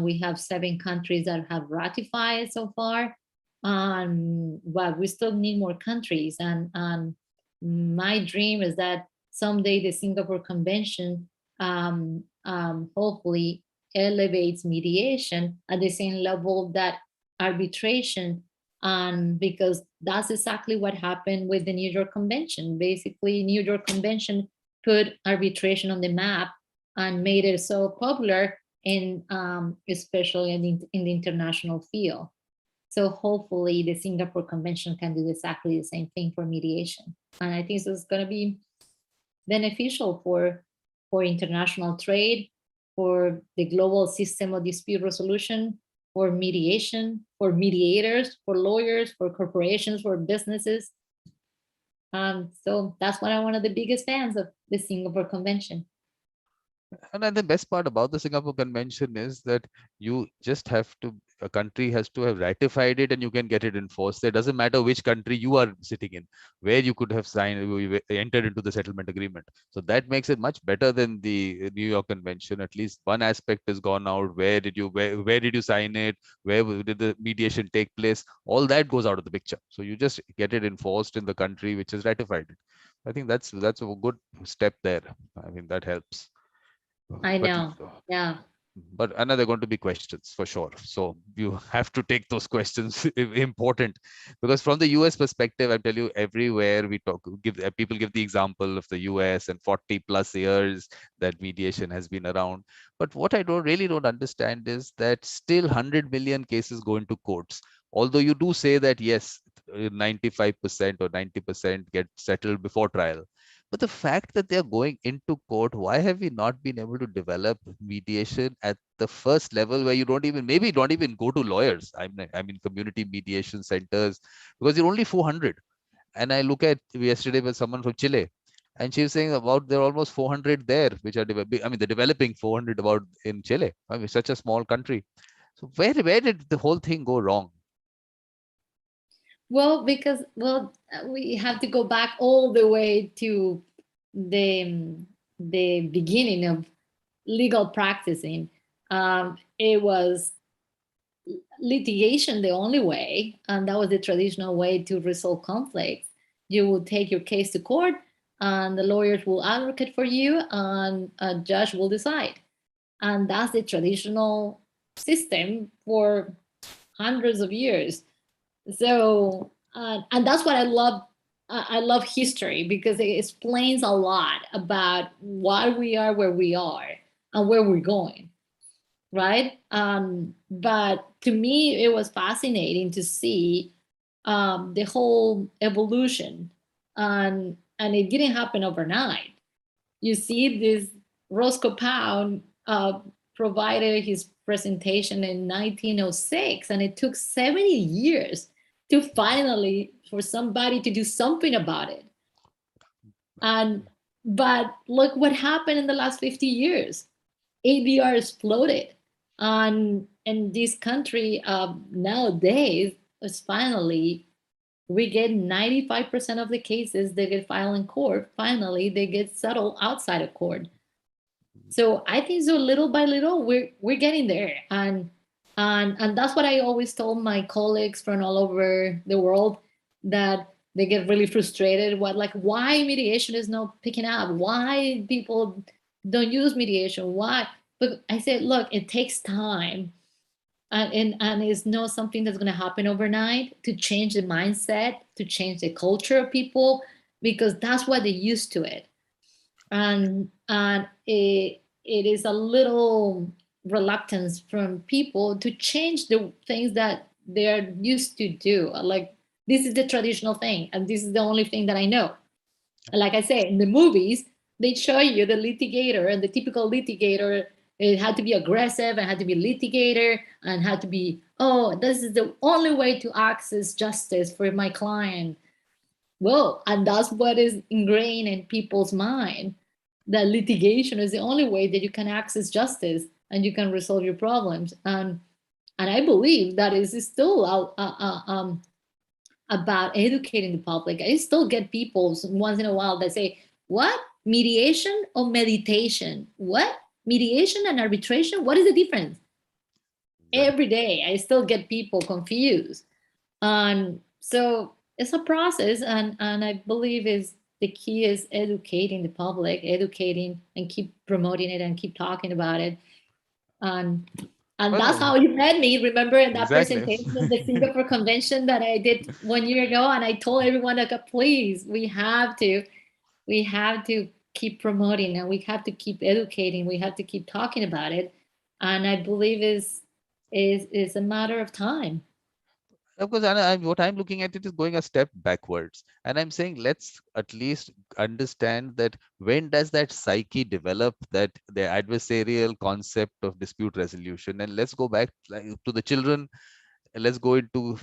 We have 7 countries that have ratified so far, but we still need more countries. And my dream is that someday the Singapore Convention hopefully elevates mediation at the same level that arbitration, because that's exactly what happened with the New York Convention. Basically, New York Convention put arbitration on the map and made it so popular, in especially in the international field. So hopefully the Singapore Convention can do exactly the same thing for mediation. And I think this is going to be beneficial for international trade, for the global system of dispute resolution, for mediation, for mediators, for lawyers, for corporations, for businesses. So that's what I'm one of the biggest fans of the Singapore Convention. And then the best part about the Singapore Convention is that you just have to, a country has to have ratified it and you can get it enforced. It doesn't matter which country you are sitting in, where you could have signed, entered into the settlement agreement. So that makes it much better than the New York Convention. At least one aspect is gone out. Where did you sign it? Where did the mediation take place? All that goes out of the picture. So you just get it enforced in the country which has ratified it. I think that's a good step there. I mean, that helps. I know. Yeah. But another going to be questions for sure. So you have to take those questions important, because from the US perspective, I tell you, everywhere we talk, people give the example of the US and 40+ years that mediation has been around. But what I really don't understand is that still 100 million cases go into courts. Although you do say that, yes, 95% or 90% get settled before trial. But the fact that they're going into court, why have we not been able to develop mediation at the first level, where you don't even go to lawyers? I mean community mediation centers, because you're only 400. And I look at yesterday with someone from Chile, and she was saying about there are almost 400 there, which are the developing 400 about in Chile. I mean, such a small country. So where did the whole thing go wrong? Well, because we have to go back all the way to the beginning of legal practicing. It was litigation the only way, and that was the traditional way to resolve conflicts. You will take your case to court, and the lawyers will advocate for you, and a judge will decide. And that's the traditional system for hundreds of years. So, and that's what I love. I love history because it explains a lot about why we are where we are and where we're going, right? But to me, it was fascinating to see the whole evolution, and it didn't happen overnight. You see, this Roscoe Pound provided his presentation in 1906, and it took 70 years to finally for somebody to do something about it. And but look what happened in the last 50 years. ADR exploded. And in this country nowadays is finally we get 95% of the cases they get filed in court. Finally, they get settled outside of court. So I think so little by little we're getting there, and that's what I always told my colleagues from all over the world, that they get really frustrated. What, like, why mediation is not picking up? Why people don't use mediation? Why? But I said, look, it takes time, and it's not something that's going to happen overnight to change the mindset, to change the culture of people, because that's what they're used to it. And it is a little reluctance from people to change the things that they're used to do, like, this is the traditional thing and this is the only thing that I know. Like I say, in the movies they show you the litigator, and the typical litigator, it had to be aggressive and had to be a litigator and had to be, oh, this is the only way to access justice for my client. Well, and that's what is ingrained in people's mind, that litigation is the only way that you can access justice and you can resolve your problems. And I believe that is still about educating the public. I still get people once in a while that say, what? Mediation or meditation? What? Mediation and arbitration? What is the difference? Exactly. Every day, I still get people confused. And so it's a process, and I believe is the key is educating the public, educating and keep promoting it and keep talking about it. And and that's Well, how you met me. Remember in that exactly. presentation of the Singapore convention that I did 1 year ago, and I told everyone, like, please, we have to keep promoting, and we have to keep educating, we have to keep talking about it. And I believe is a matter of time. Of course, and what I'm looking at it is going a step backwards. And I'm saying, let's at least understand that when does that psyche develop, that the adversarial concept of dispute resolution. And let's go back, like, to the children. Let's go into,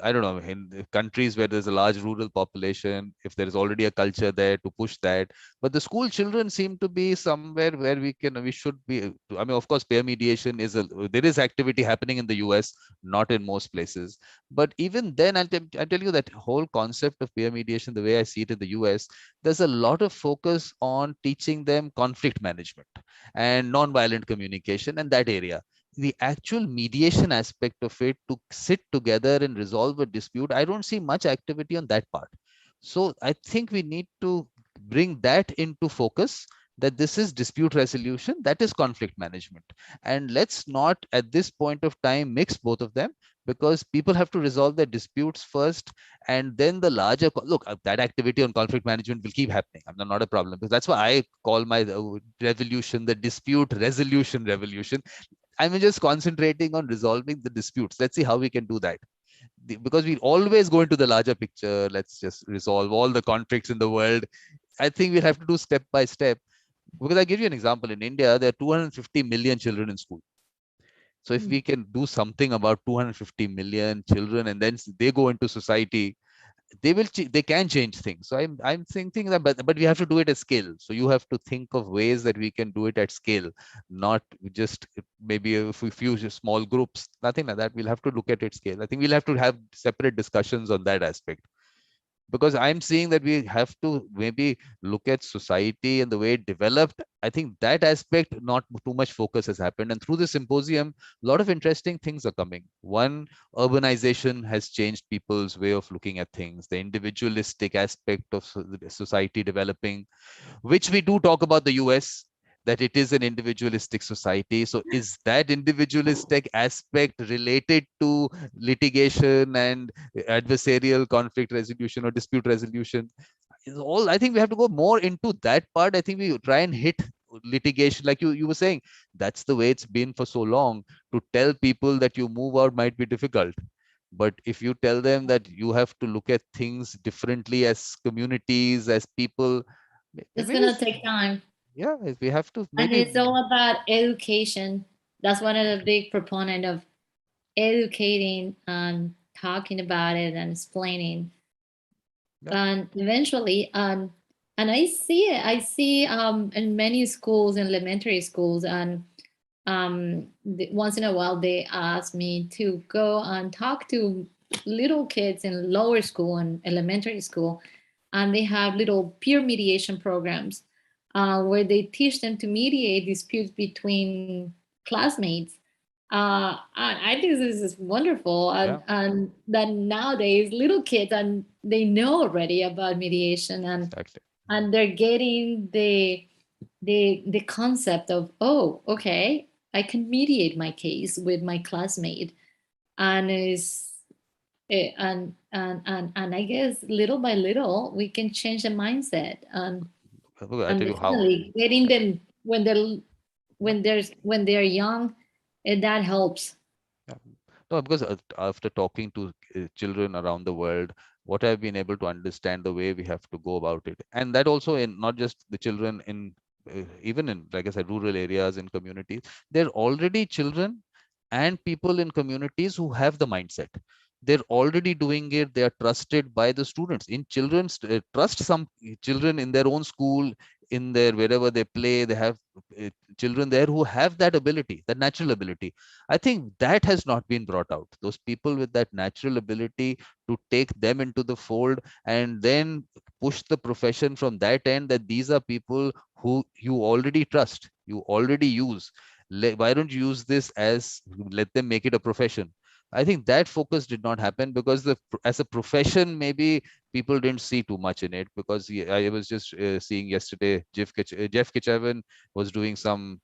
I don't know, in the countries where there's a large rural population, if there is already a culture there to push that. But the school children seem to be somewhere where we should be. I mean, of course, peer mediation there is activity happening in the US, not in most places. But even then, I'll tell you that whole concept of peer mediation, the way I see it in the US, there's a lot of focus on teaching them conflict management and non-violent communication and that area. The actual mediation aspect of it, to sit together and resolve a dispute, I don't see much activity on that part. So I think we need to bring that into focus, that this is dispute resolution, that is conflict management. And let's not at this point of time mix both of them, because people have to resolve their disputes first, and then the larger look, that activity on conflict management will keep happening. I'm not a problem, because that's why I call my revolution the dispute resolution revolution. I'm just concentrating on resolving the disputes. Let's see how we can do that. Because we always go into the larger picture. Let's just resolve all the conflicts in the world. I think we'll have to do step by step. Because I give you an example. In India, there are 250 million children in school. So if we can do something about 250 million children, and then they go into society, they can change things. So I'm thinking that, but we have to do it at scale. So you have to think of ways that we can do it at scale, not just maybe a few small groups, nothing like that. We'll have to look at it scale. I think we'll have to have separate discussions on that aspect, because I'm seeing that we have to maybe look at society and the way it developed. I think that aspect, not too much focus has happened. And through the symposium, a lot of interesting things are coming. One, urbanization has changed people's way of looking at things, the individualistic aspect of society developing, which we do talk about the US, that it is an individualistic society. So is that individualistic aspect related to litigation and adversarial conflict resolution or dispute resolution? Is all, I think we have to go more into that part. I think we try and hit litigation, like you were saying, that's the way it's been for so long. To tell people that you move out might be difficult, but if you tell them that you have to look at things differently as communities, as people, It's maybe gonna this, take time. yeah, we have to And maybe, it's all about education. That's one of the big proponent of educating and talking about it and explaining. yeah, And eventually, and I see it. I see in many schools, elementary schools, and once in a while they ask me to go and talk to little kids in lower school and elementary school, and they have little peer mediation programs where they teach them to mediate disputes between classmates. And I think this is wonderful, yeah, and that nowadays little kids, and they know already about mediation, exactly. and they're getting the concept of, oh, okay, I can mediate my case with my classmate, and is and I guess little by little we can change the mindset, Look, I and tell you how. definitely getting them when they're young, that helps. Yeah. No, because after talking to children around the world, what I've been able to understand the way we have to go about it, and that also in not just the children in even in, like I said, rural areas and communities, they're already children and people in communities who have the mindset. They're already doing it. They are trusted by the students. In children's trust some children in their own school, in their wherever they play. They have children there who have that ability, that natural ability. I think that has not been brought out. Those people with that natural ability to take them into the fold and then push the profession from that end, that these are people who you already trust, you already use. Why don't you use this as, let them make it a profession? I think that focus did not happen because as a profession, maybe people didn't see too much in it, because I was just seeing yesterday, Jeff Kitchavan was doing some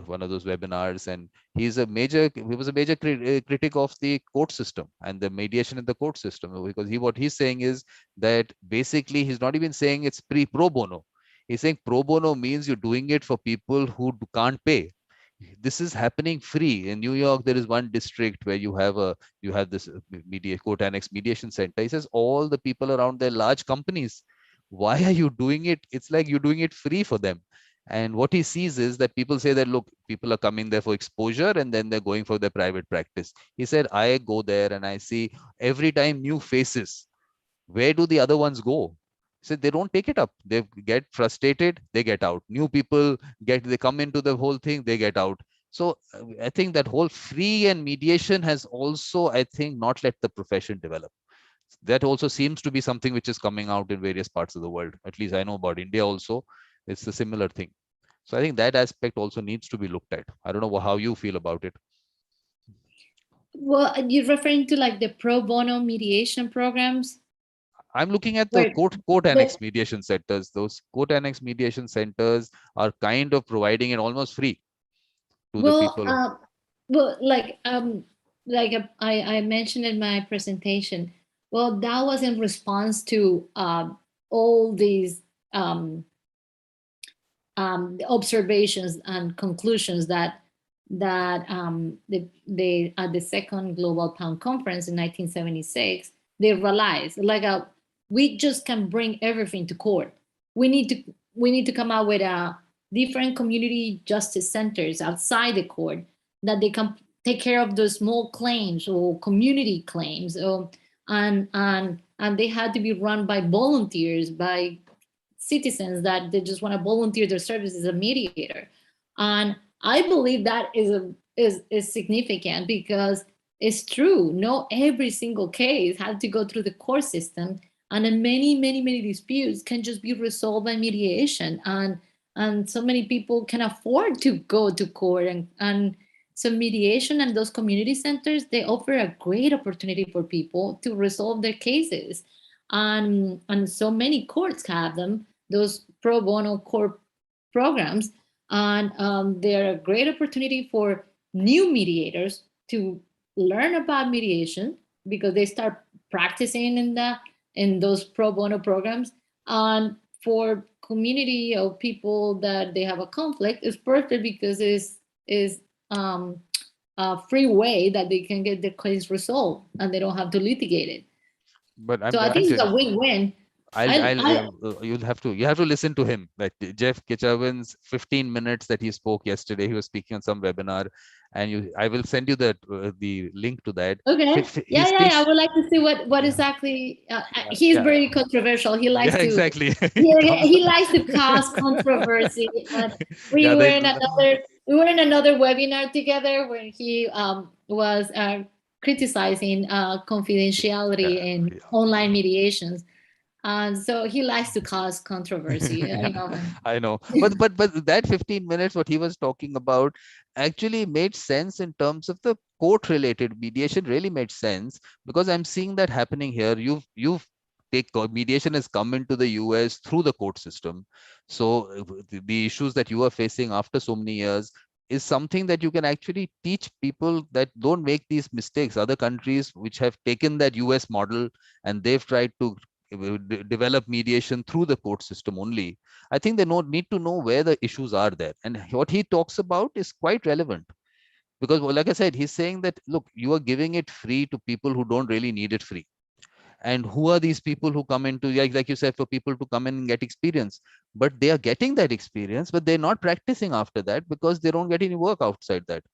one of those webinars, and he was a major critic of the court system and the mediation in the court system, because what he's saying is that basically he's not even saying it's pro bono. He's saying pro bono means you're doing it for people who can't pay. This is happening free. In New York, there is one district where you have this media court annex mediation center. He says all the people around there, large companies, why are you doing it? It's like you're doing it free for them. And what he sees is that people say that, look, people are coming there for exposure and then they're going for their private practice. He said, I go there and I see every time new faces. Where do the other ones go? So they don't take it up. They get frustrated, they get out. New people they come into the whole thing, they get out. So I think that whole free and mediation has also, I think, not let the profession develop. That also seems to be something which is coming out in various parts of the world. At least I know about India also. It's a similar thing. So I think that aspect also needs to be looked at. I don't know how you feel about it. Well, you're referring to like the pro bono mediation programs I'm looking at the where court the annex mediation centers. Those court annex mediation centers are kind of providing it almost free to the well people. well like I mentioned in my presentation, well, that was in response to all these um, observations and conclusions that at the second Global Town Conference in 1976 they realized, like, we just can bring everything to court. We need to come out with a different community justice centers outside the court, that they can take care of the small claims or community claims, and and they had to be run by volunteers, by citizens that they just want to volunteer their service as a mediator. And I believe that is significant, because it's true, no every single case had to go through the court system, and then many disputes can just be resolved by mediation. And so many people can afford to go to court, and so mediation and those community centers, they offer a great opportunity for people to resolve their cases. And so many courts have them, those pro bono court programs. And they're a great opportunity for new mediators to learn about mediation, because they start practicing in those pro bono programs. And for community of people that they have a conflict, it's perfect, because is a free way that they can get their case resolved, and they don't have to litigate it. But So I I'm think it's a win-win. I you have to listen to him. Like Jeff Kitchawan's 15 minutes that he spoke yesterday, he was speaking on some webinar, and I will send you the link to that. Okay. He I speaks. would like to see what Yeah, exactly. yeah, He's yeah, very controversial. He likes yeah, to. exactly. He Yeah, comes. he likes to cause controversy. And we Yeah, were in another webinar together where he was criticizing yeah, confidentiality in yeah. online mediations, and so he likes to cause controversy. Yeah, I know. But that 15 minutes, what he was talking about actually made sense in terms of the court-related mediation, really made sense, because I'm seeing that happening here. Mediation has come into the US through the court system. So the issues that you are facing after so many years is something that you can actually teach people that don't make these mistakes. Other countries which have taken that US model and they've tried to develop mediation through the court system only. I think they need to know where the issues are there. And what he talks about is quite relevant, because, well, like I said, he's saying that, look, you are giving it free to people who don't really need it free. And who are these people who come into, like you said, for people to come in and get experience? But they are getting that experience, but they're not practicing after that because they don't get any work outside that.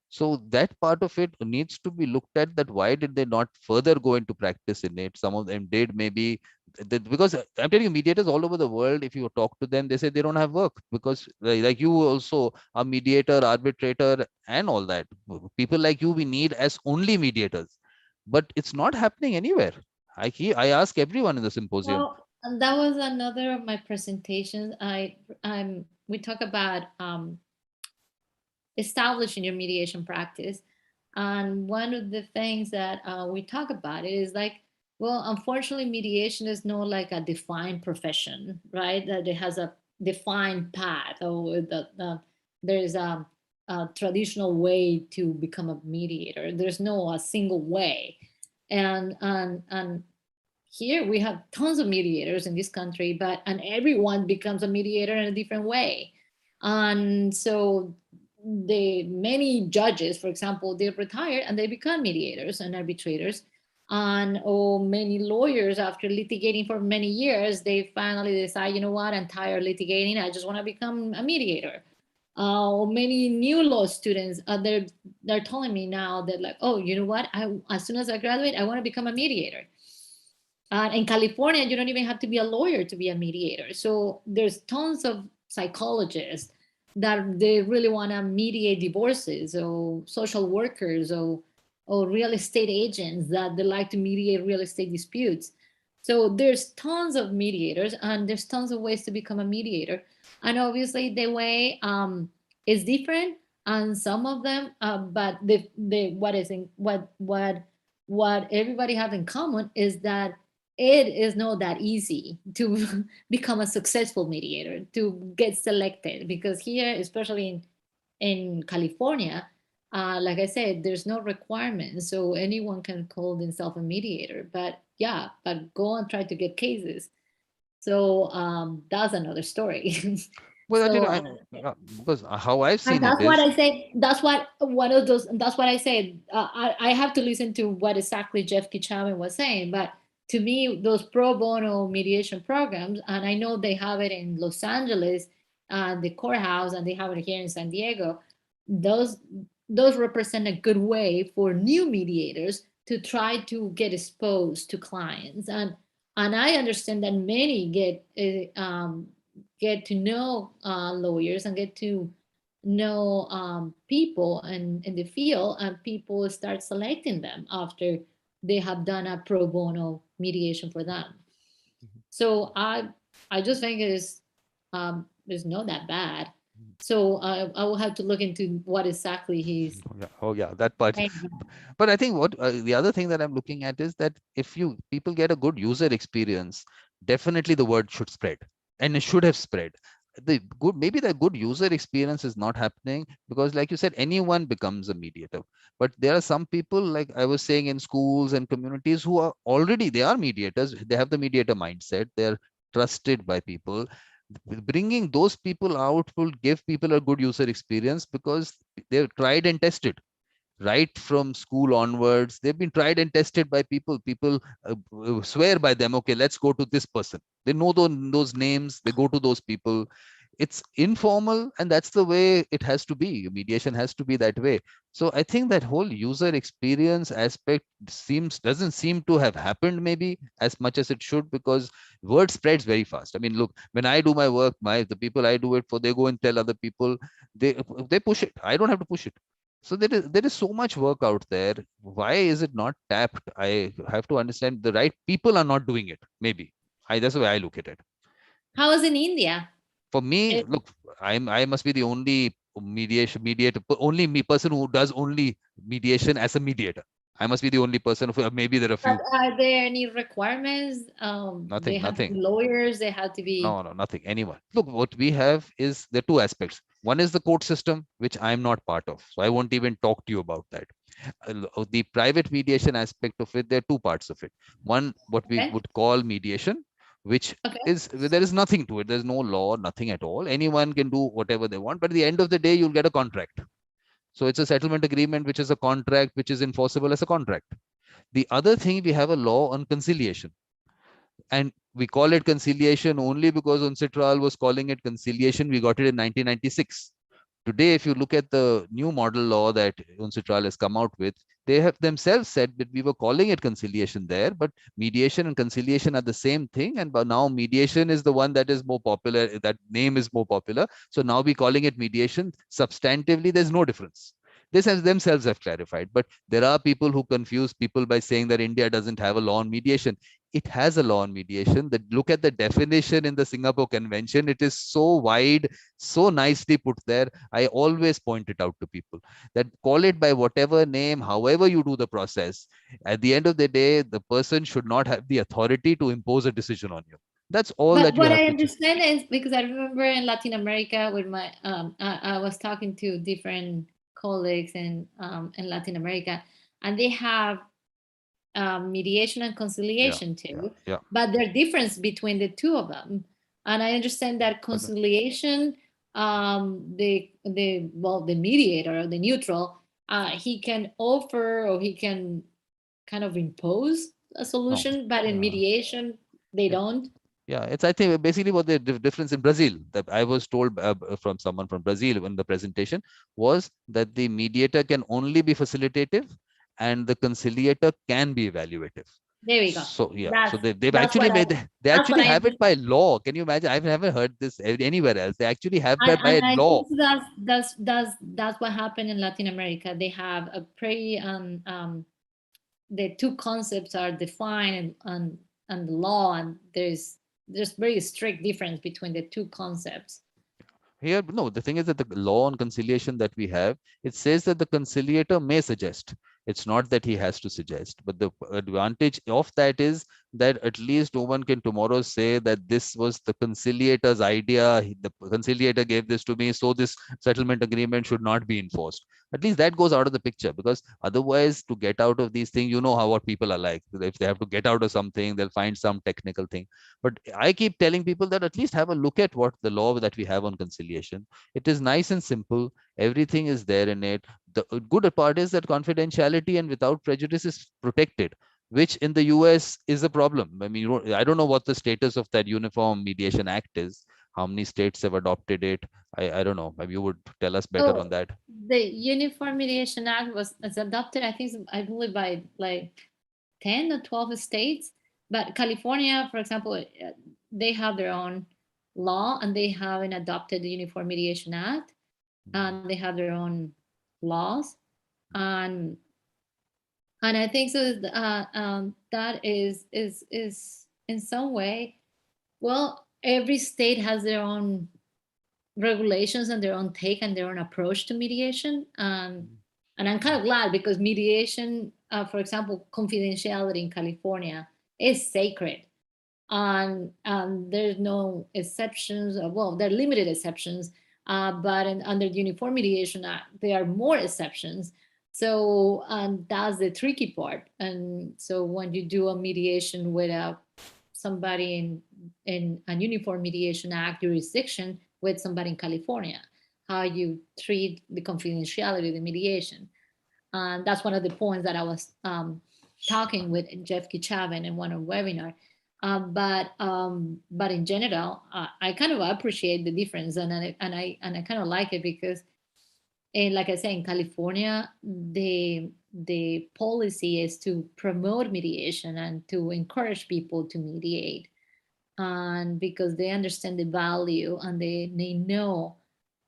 So that part of it needs to be looked at, that why did they not further go into practice in it? Some of them did, maybe because I'm telling you, mediators all over the world, if you talk to them, they say they don't have work, because like you also a mediator, arbitrator, and all that. People like you we need as only mediators, but it's not happening anywhere. I ask everyone in the symposium. Well, and that was another of my presentations. We talk about establishing your mediation practice. And one of the things that we talk about is like, well, unfortunately, mediation is not like a defined profession, right? That it has a defined path, or there is a traditional way to become a mediator. There's no a single way. And here we have tons of mediators in this country, and everyone becomes a mediator in a different way. And so the many judges, for example, they retire and they become mediators and arbitrators. And many lawyers, after litigating for many years, they finally decide, you know what, I'm tired of litigating, I just want to become a mediator. Many new law students, they're telling me now that, like, oh, you know what, as soon as I graduate, I want to become a mediator. In California, you don't even have to be a lawyer to be a mediator. So there's tons of psychologists that they really want to mediate divorces, or social workers, or real estate agents that they like to mediate real estate disputes. So there's tons of mediators, and there's tons of ways to become a mediator. And obviously the way is different, and some of them, but the what everybody have in common is that it is not that easy to become a successful mediator, to get selected, because here, especially in California, like I said, there's no requirement, so anyone can call themselves a mediator. But yeah, but go and try to get cases. So that's another story. Well, I So because how I've and seen it that's what is, I say. That's what one of those. That's what I said. I have to listen to what exactly Jeff Kichaman was saying. But to me, those pro bono mediation programs, and I know they have it in Los Angeles, the courthouse, and they have it here in San Diego. Those those represent a good way for new mediators to try to get exposed to clients, and I understand that many get to know lawyers and get to know people in the field, and people start selecting them after they have done a pro bono mediation for them. So I just think it's not that bad. So I will have to look into what exactly he's Yeah. Oh, yeah, that part. saying. But I think what the other thing that I'm looking at is that if you people get a good user experience, definitely the word should spread, and it should have spread. The good, maybe the good user experience is not happening because, like you said, anyone becomes a mediator. But there are some people, like I was saying, in schools and communities who are already they are mediators. They have the mediator mindset. They're trusted by people. Bringing those people out will give people a good user experience because they're tried and tested right from school onwards. They've been tried and tested by people. People swear by them. Okay, let's go to this person. They know those names. They go to those people. It's informal, and that's the way it has to be. Mediation has to be that way. So I think that whole user experience aspect doesn't seem to have happened maybe as much as it should, because word spreads very fast. I mean, look, when I do my work, the people I do it for, they go and tell other people. They push it. I don't have to push it. So there is so much work out there. Why is it not tapped? I have to understand the right people are not doing it. Maybe that's the way I look at it. How is in India? For me, It, look, I must be the only mediator, only me person who does only mediation as a mediator. I must be the only person. Maybe there are a but few. are there any requirements? They Nothing, have to be nothing. lawyers. They have to be. No, no, nothing. Anyone. Look, what we have is the two aspects. One is the court system, which I'm not part of. So I won't even talk to you about that. The private mediation aspect of it, there are two parts of it. One, what we Okay. would call mediation, which Okay. is there is nothing to it. There's no law, nothing at all. Anyone can do whatever they want. But at the end of the day, you'll get a contract. So it's a settlement agreement, which is a contract, which is enforceable as a contract. The other thing, we have a law on conciliation, and we call it conciliation only because UNCITRAL was calling it conciliation. We got it in 1996. Today, if you look at the new model law that UNCITRAL has come out with, they have themselves said that we were calling it conciliation there, but mediation and conciliation are the same thing. And but now mediation is the one that is more popular. That name is more popular. So now we're calling it mediation. Substantively, there's no difference. This has themselves have clarified. But there are people who confuse people by saying that India doesn't have a law on mediation. It has a law on mediation. That look at the definition in the Singapore Convention. It is so wide, so nicely put there. I always point it out to people that call it by whatever name, however you do the process. At the end of the day, the person should not have the authority to impose a decision on you. That's all But that you what have I to do. understand is because I remember in Latin America with my I was talking to different colleagues in Latin America, and they have mediation and Yeah, conciliation yeah, too, yeah. but there are difference between the two of them. And I understand that But conciliation, the mediator or the neutral, he can offer or he can kind of impose a no. solution, but in Uh, mediation they yeah. don't. Yeah, it's I think basically what the difference in Brazil that I was told from someone from Brazil in the presentation was that the mediator can only be facilitative and the conciliator can be evaluative. There we go. So yeah, That's so they've that's actually what I made they that's what actually I have it understand. by law. Can you imagine? I've never heard this anywhere else. They actually have And, that by and I law. think that's what happened in Latin America. They have a pretty the two concepts are defined and the law, and there's very strict difference between the two concepts. Here, no, the thing is that the law on conciliation that we have, it says that the conciliator may suggest. It's not that he has to suggest, but the advantage of that is that at least no one can tomorrow say that this was the conciliator's idea. The conciliator gave this to me, so this settlement agreement should not be enforced. At least that goes out of the picture, because otherwise, to get out of these things, you know how what people are like. If they have to get out of something, they'll find some technical thing. But I keep telling people that at least have a look at what the law that we have on conciliation. It is nice and simple. Everything is there in it. The good part is that confidentiality and without prejudice is protected, which in the US is a problem. I mean, I don't know what the status of that Uniform Mediation Act is, How many states have adopted it? I don't know. Maybe you would tell us better on Oh, that. the Uniform Mediation Act was adopted, I think, I believe by like 10 or 12 states. But California, for example, they have their own law and they haven't adopted the Uniform Mediation Act, and they have their own laws. And and I think so. That is in some way, well, every state has their own regulations and their own take and their own approach to mediation. And I'm kind of glad because mediation, for example, confidentiality in California is sacred. And there's no exceptions. Well, there are limited exceptions, but under the Uniform Mediation Act, there are more exceptions. So, and that's the tricky part. And so, when you do a mediation with somebody in a Uniform Mediation Act jurisdiction with somebody in California, how you treat the confidentiality of the mediation. And that's one of the points that I was talking with Jeff Kichavin in one of the webinar. But in general, I kind of appreciate the difference, and I kind of like it because, and like I say, in California, the policy is to promote mediation and to encourage people to mediate, and because they understand the value and they know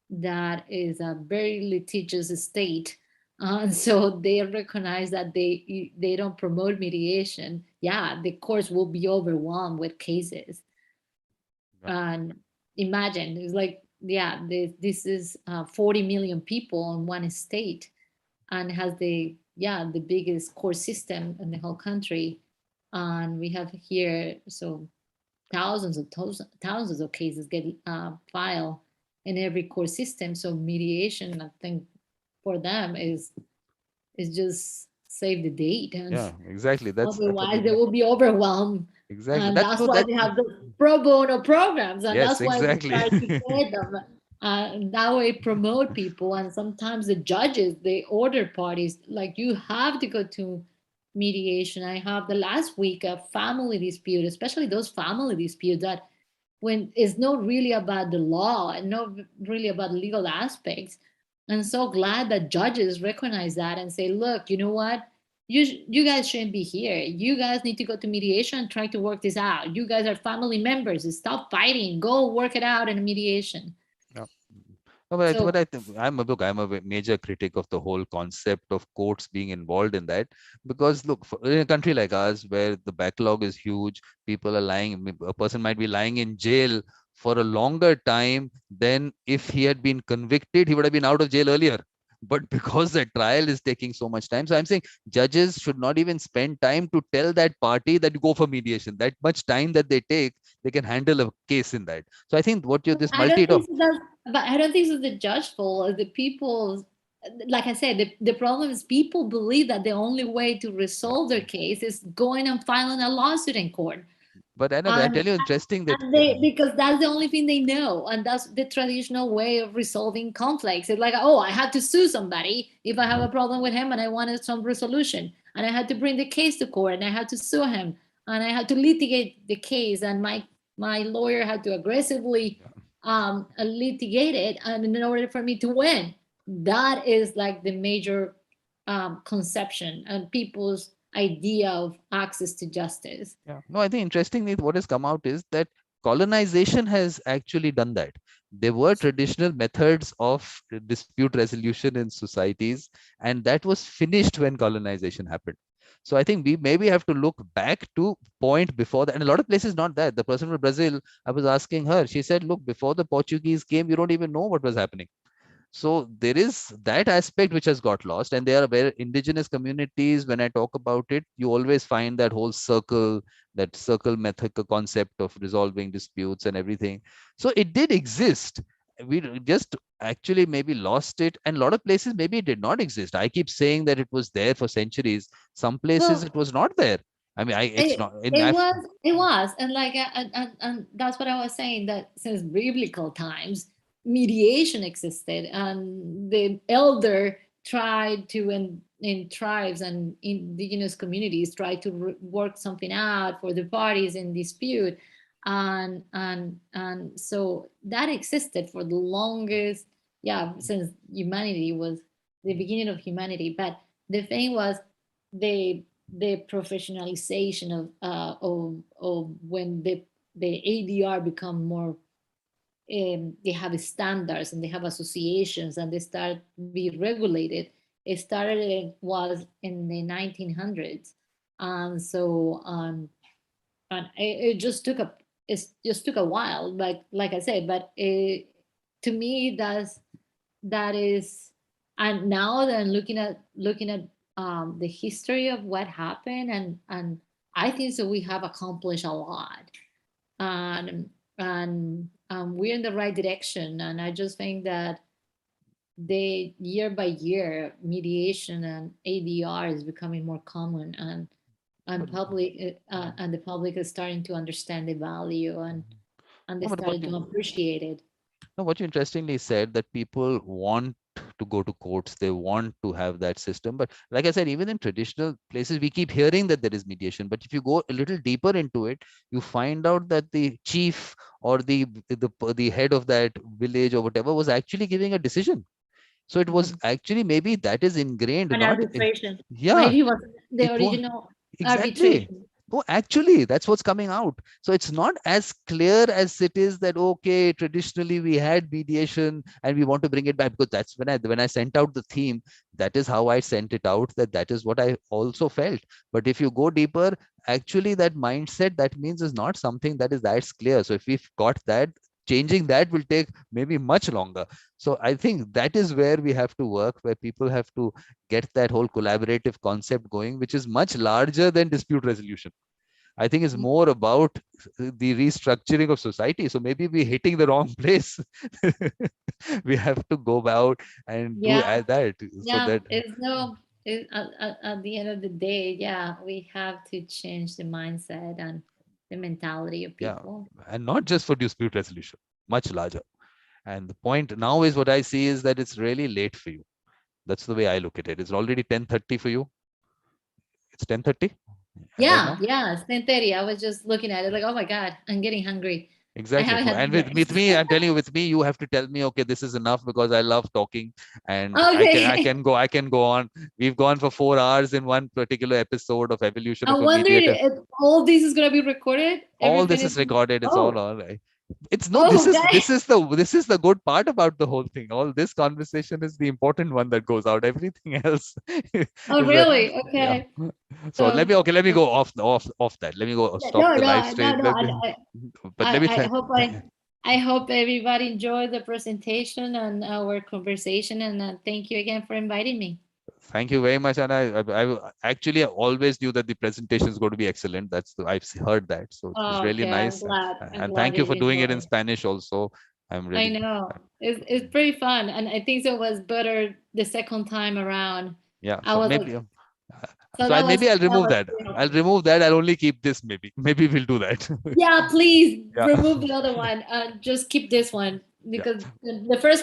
that is a very litigious state. And so they recognize that they don't promote mediation. Yeah, the courts will be overwhelmed with cases. Yeah. And imagine, it's like, yeah, this is 40 million people in one state, and has the biggest court system in the whole country. And we have here, so thousands of cases get filed in every court system. So mediation, I think, for them is just save the date, and Yeah, exactly. That's what we otherwise they need. will be overwhelmed. Exactly. And That's that's no, why that they have the pro bono programs, and yes, that's why we exactly. try to get them. That way promote people. And sometimes the judges, they order parties like, you have to go to mediation. I have the last week a family dispute, especially those family disputes that when it's not really about the law and not really about legal aspects. I'm so glad that judges recognize that and say, look, you know what? You guys shouldn't be here. You guys need to go to mediation and try to work this out. You guys are family members. Stop fighting. Go work it out in a mediation. Yeah. No, but So I think I'm a major critic of the whole concept of courts being involved in that, because look, in a country like ours where the backlog is huge, people are lying. A person might be lying in jail for a longer time than if he had been convicted. He would have been out of jail earlier. But because the trial is taking so much time, so I'm saying judges should not even spend time to tell that party that you go for mediation. That much time that they take, they can handle a case in that. So I think what you this I don't multi. think so that's, but I don't think it's the judge fault. The people, like I said, the problem is people believe that the only way to resolve their case is going and filing a lawsuit in court. But anyway, I And tell you, interesting that and they, because that's the only thing they know, and that's the traditional way of resolving conflicts. It's like, oh, I had to sue somebody if I have a problem with him and I wanted some resolution, and I had to bring the case to court, and I had to sue him, and I had to litigate the case, and my lawyer had to aggressively litigate it, and in order for me to win. That is like the major conception and people's idea of access to justice. yeah. No, I think interestingly, what has come out is that colonization has actually done that. There were traditional methods of dispute resolution in societies, and that was finished when colonization happened. So I think we maybe have to look back to point before that. And a lot of places not that. The person from Brazil, I was asking her, she said, look, before the Portuguese came, you don't even know what was happening. So there is that aspect which has got lost, and there are where indigenous communities, when I talk about it, you always find that whole circle, that circle method concept of resolving disputes and everything. So it did exist. We just actually maybe lost it, and a lot of places maybe it did not exist. I keep saying that it was there for centuries. Some places Well, it was not there. I mean, it's It, not in it was, and like, and that's what I was saying, that since biblical times, mediation existed, and the elder tried to, in tribes and indigenous communities, tried to work something out for the parties in dispute. And so that existed for the longest, yeah, since humanity was the beginning of humanity. But the thing was, the professionalization of when the ADR become more, they have standards and they have associations and they start be regulated. It started was in the 1900s, and so and it just took a, it just took a while, like I said. But to me, that is, and now that I'm looking at the history of what happened, and I think so we have accomplished a lot, and we're in the right direction. And I just think that the year by year mediation and ADR is becoming more common, and But, public mm, and the public is starting to understand the value, mhm. and they No, but started to appreciate it. no, what you interestingly said that people want to go to courts, they want to have that system. But like I said, even in traditional places, we keep hearing that there is mediation. But if you go a little deeper into it, you find out that the chief or the head of that village or whatever was actually giving a decision. So it was Mhm. actually maybe that is ingrained, An not arbitration. yeah, Maybe was the it was original exactly. arbitration. No, actually, that's what's coming out. So it's not as clear as it is that okay, traditionally we had mediation and we want to bring it back, because that's when I sent out the theme, that is how I sent it out, that is what I also felt. But if you go deeper, actually that mindset, that means is not something that is that clear. So if we've got that, changing that will take maybe much longer. So I think that is where we have to work, where people have to get that whole collaborative concept going, which is much larger than dispute resolution. I think it's more about the restructuring of society. So maybe we're hitting the wrong place. We have to go about and do Yeah, that so yeah. that It's no. At the end of the day, yeah, we have to change the mindset and the mentality of yeah, people. and not just for dispute resolution, much larger. And the point now is what I see is that it's really late for you. That's the way I look at it. It's already 10:30 for you. It's 10:30 right Yeah, now. yeah. It's 10:30. I was just looking at it like, oh my God, I'm getting hungry. I Exactly. haven't had And with breakfast. me, I'm telling you, with me, you have to tell me, okay, this is enough, because I love talking and Okay. I can go on. We've gone for 4 hours in one particular episode of Evolution of I'm a wondering Mediator. if all this is gonna be recorded. All Everything this is. is recorded. It's Oh, all right. It's no, oh, okay. this is the good part about the whole thing. All this conversation is the important one that goes out. Everything else Oh, is a really? yeah. Okay. So So, let me go off that. Let me go stop no, the live no, no, stream. no. Let me, but let me I hope I hope everybody enjoyed the presentation and our conversation. And thank you again for inviting me. thank you very much. And I actually always knew that the presentation is going to be excellent. I've heard that. So it was Oh, really okay, I'm nice. glad. I'm And glad thank you that for you doing it in enjoyed it. Spanish also. I'm I really, know. It's pretty fun, and I think so it was better the second time around. yeah. I So was like, maybe, so so maybe I'll that remove was that. pretty I'll helpful. remove that. I'll only keep this maybe. Maybe we'll do that. Yeah, please Yeah. remove the other one. Just keep this one Yeah. because the first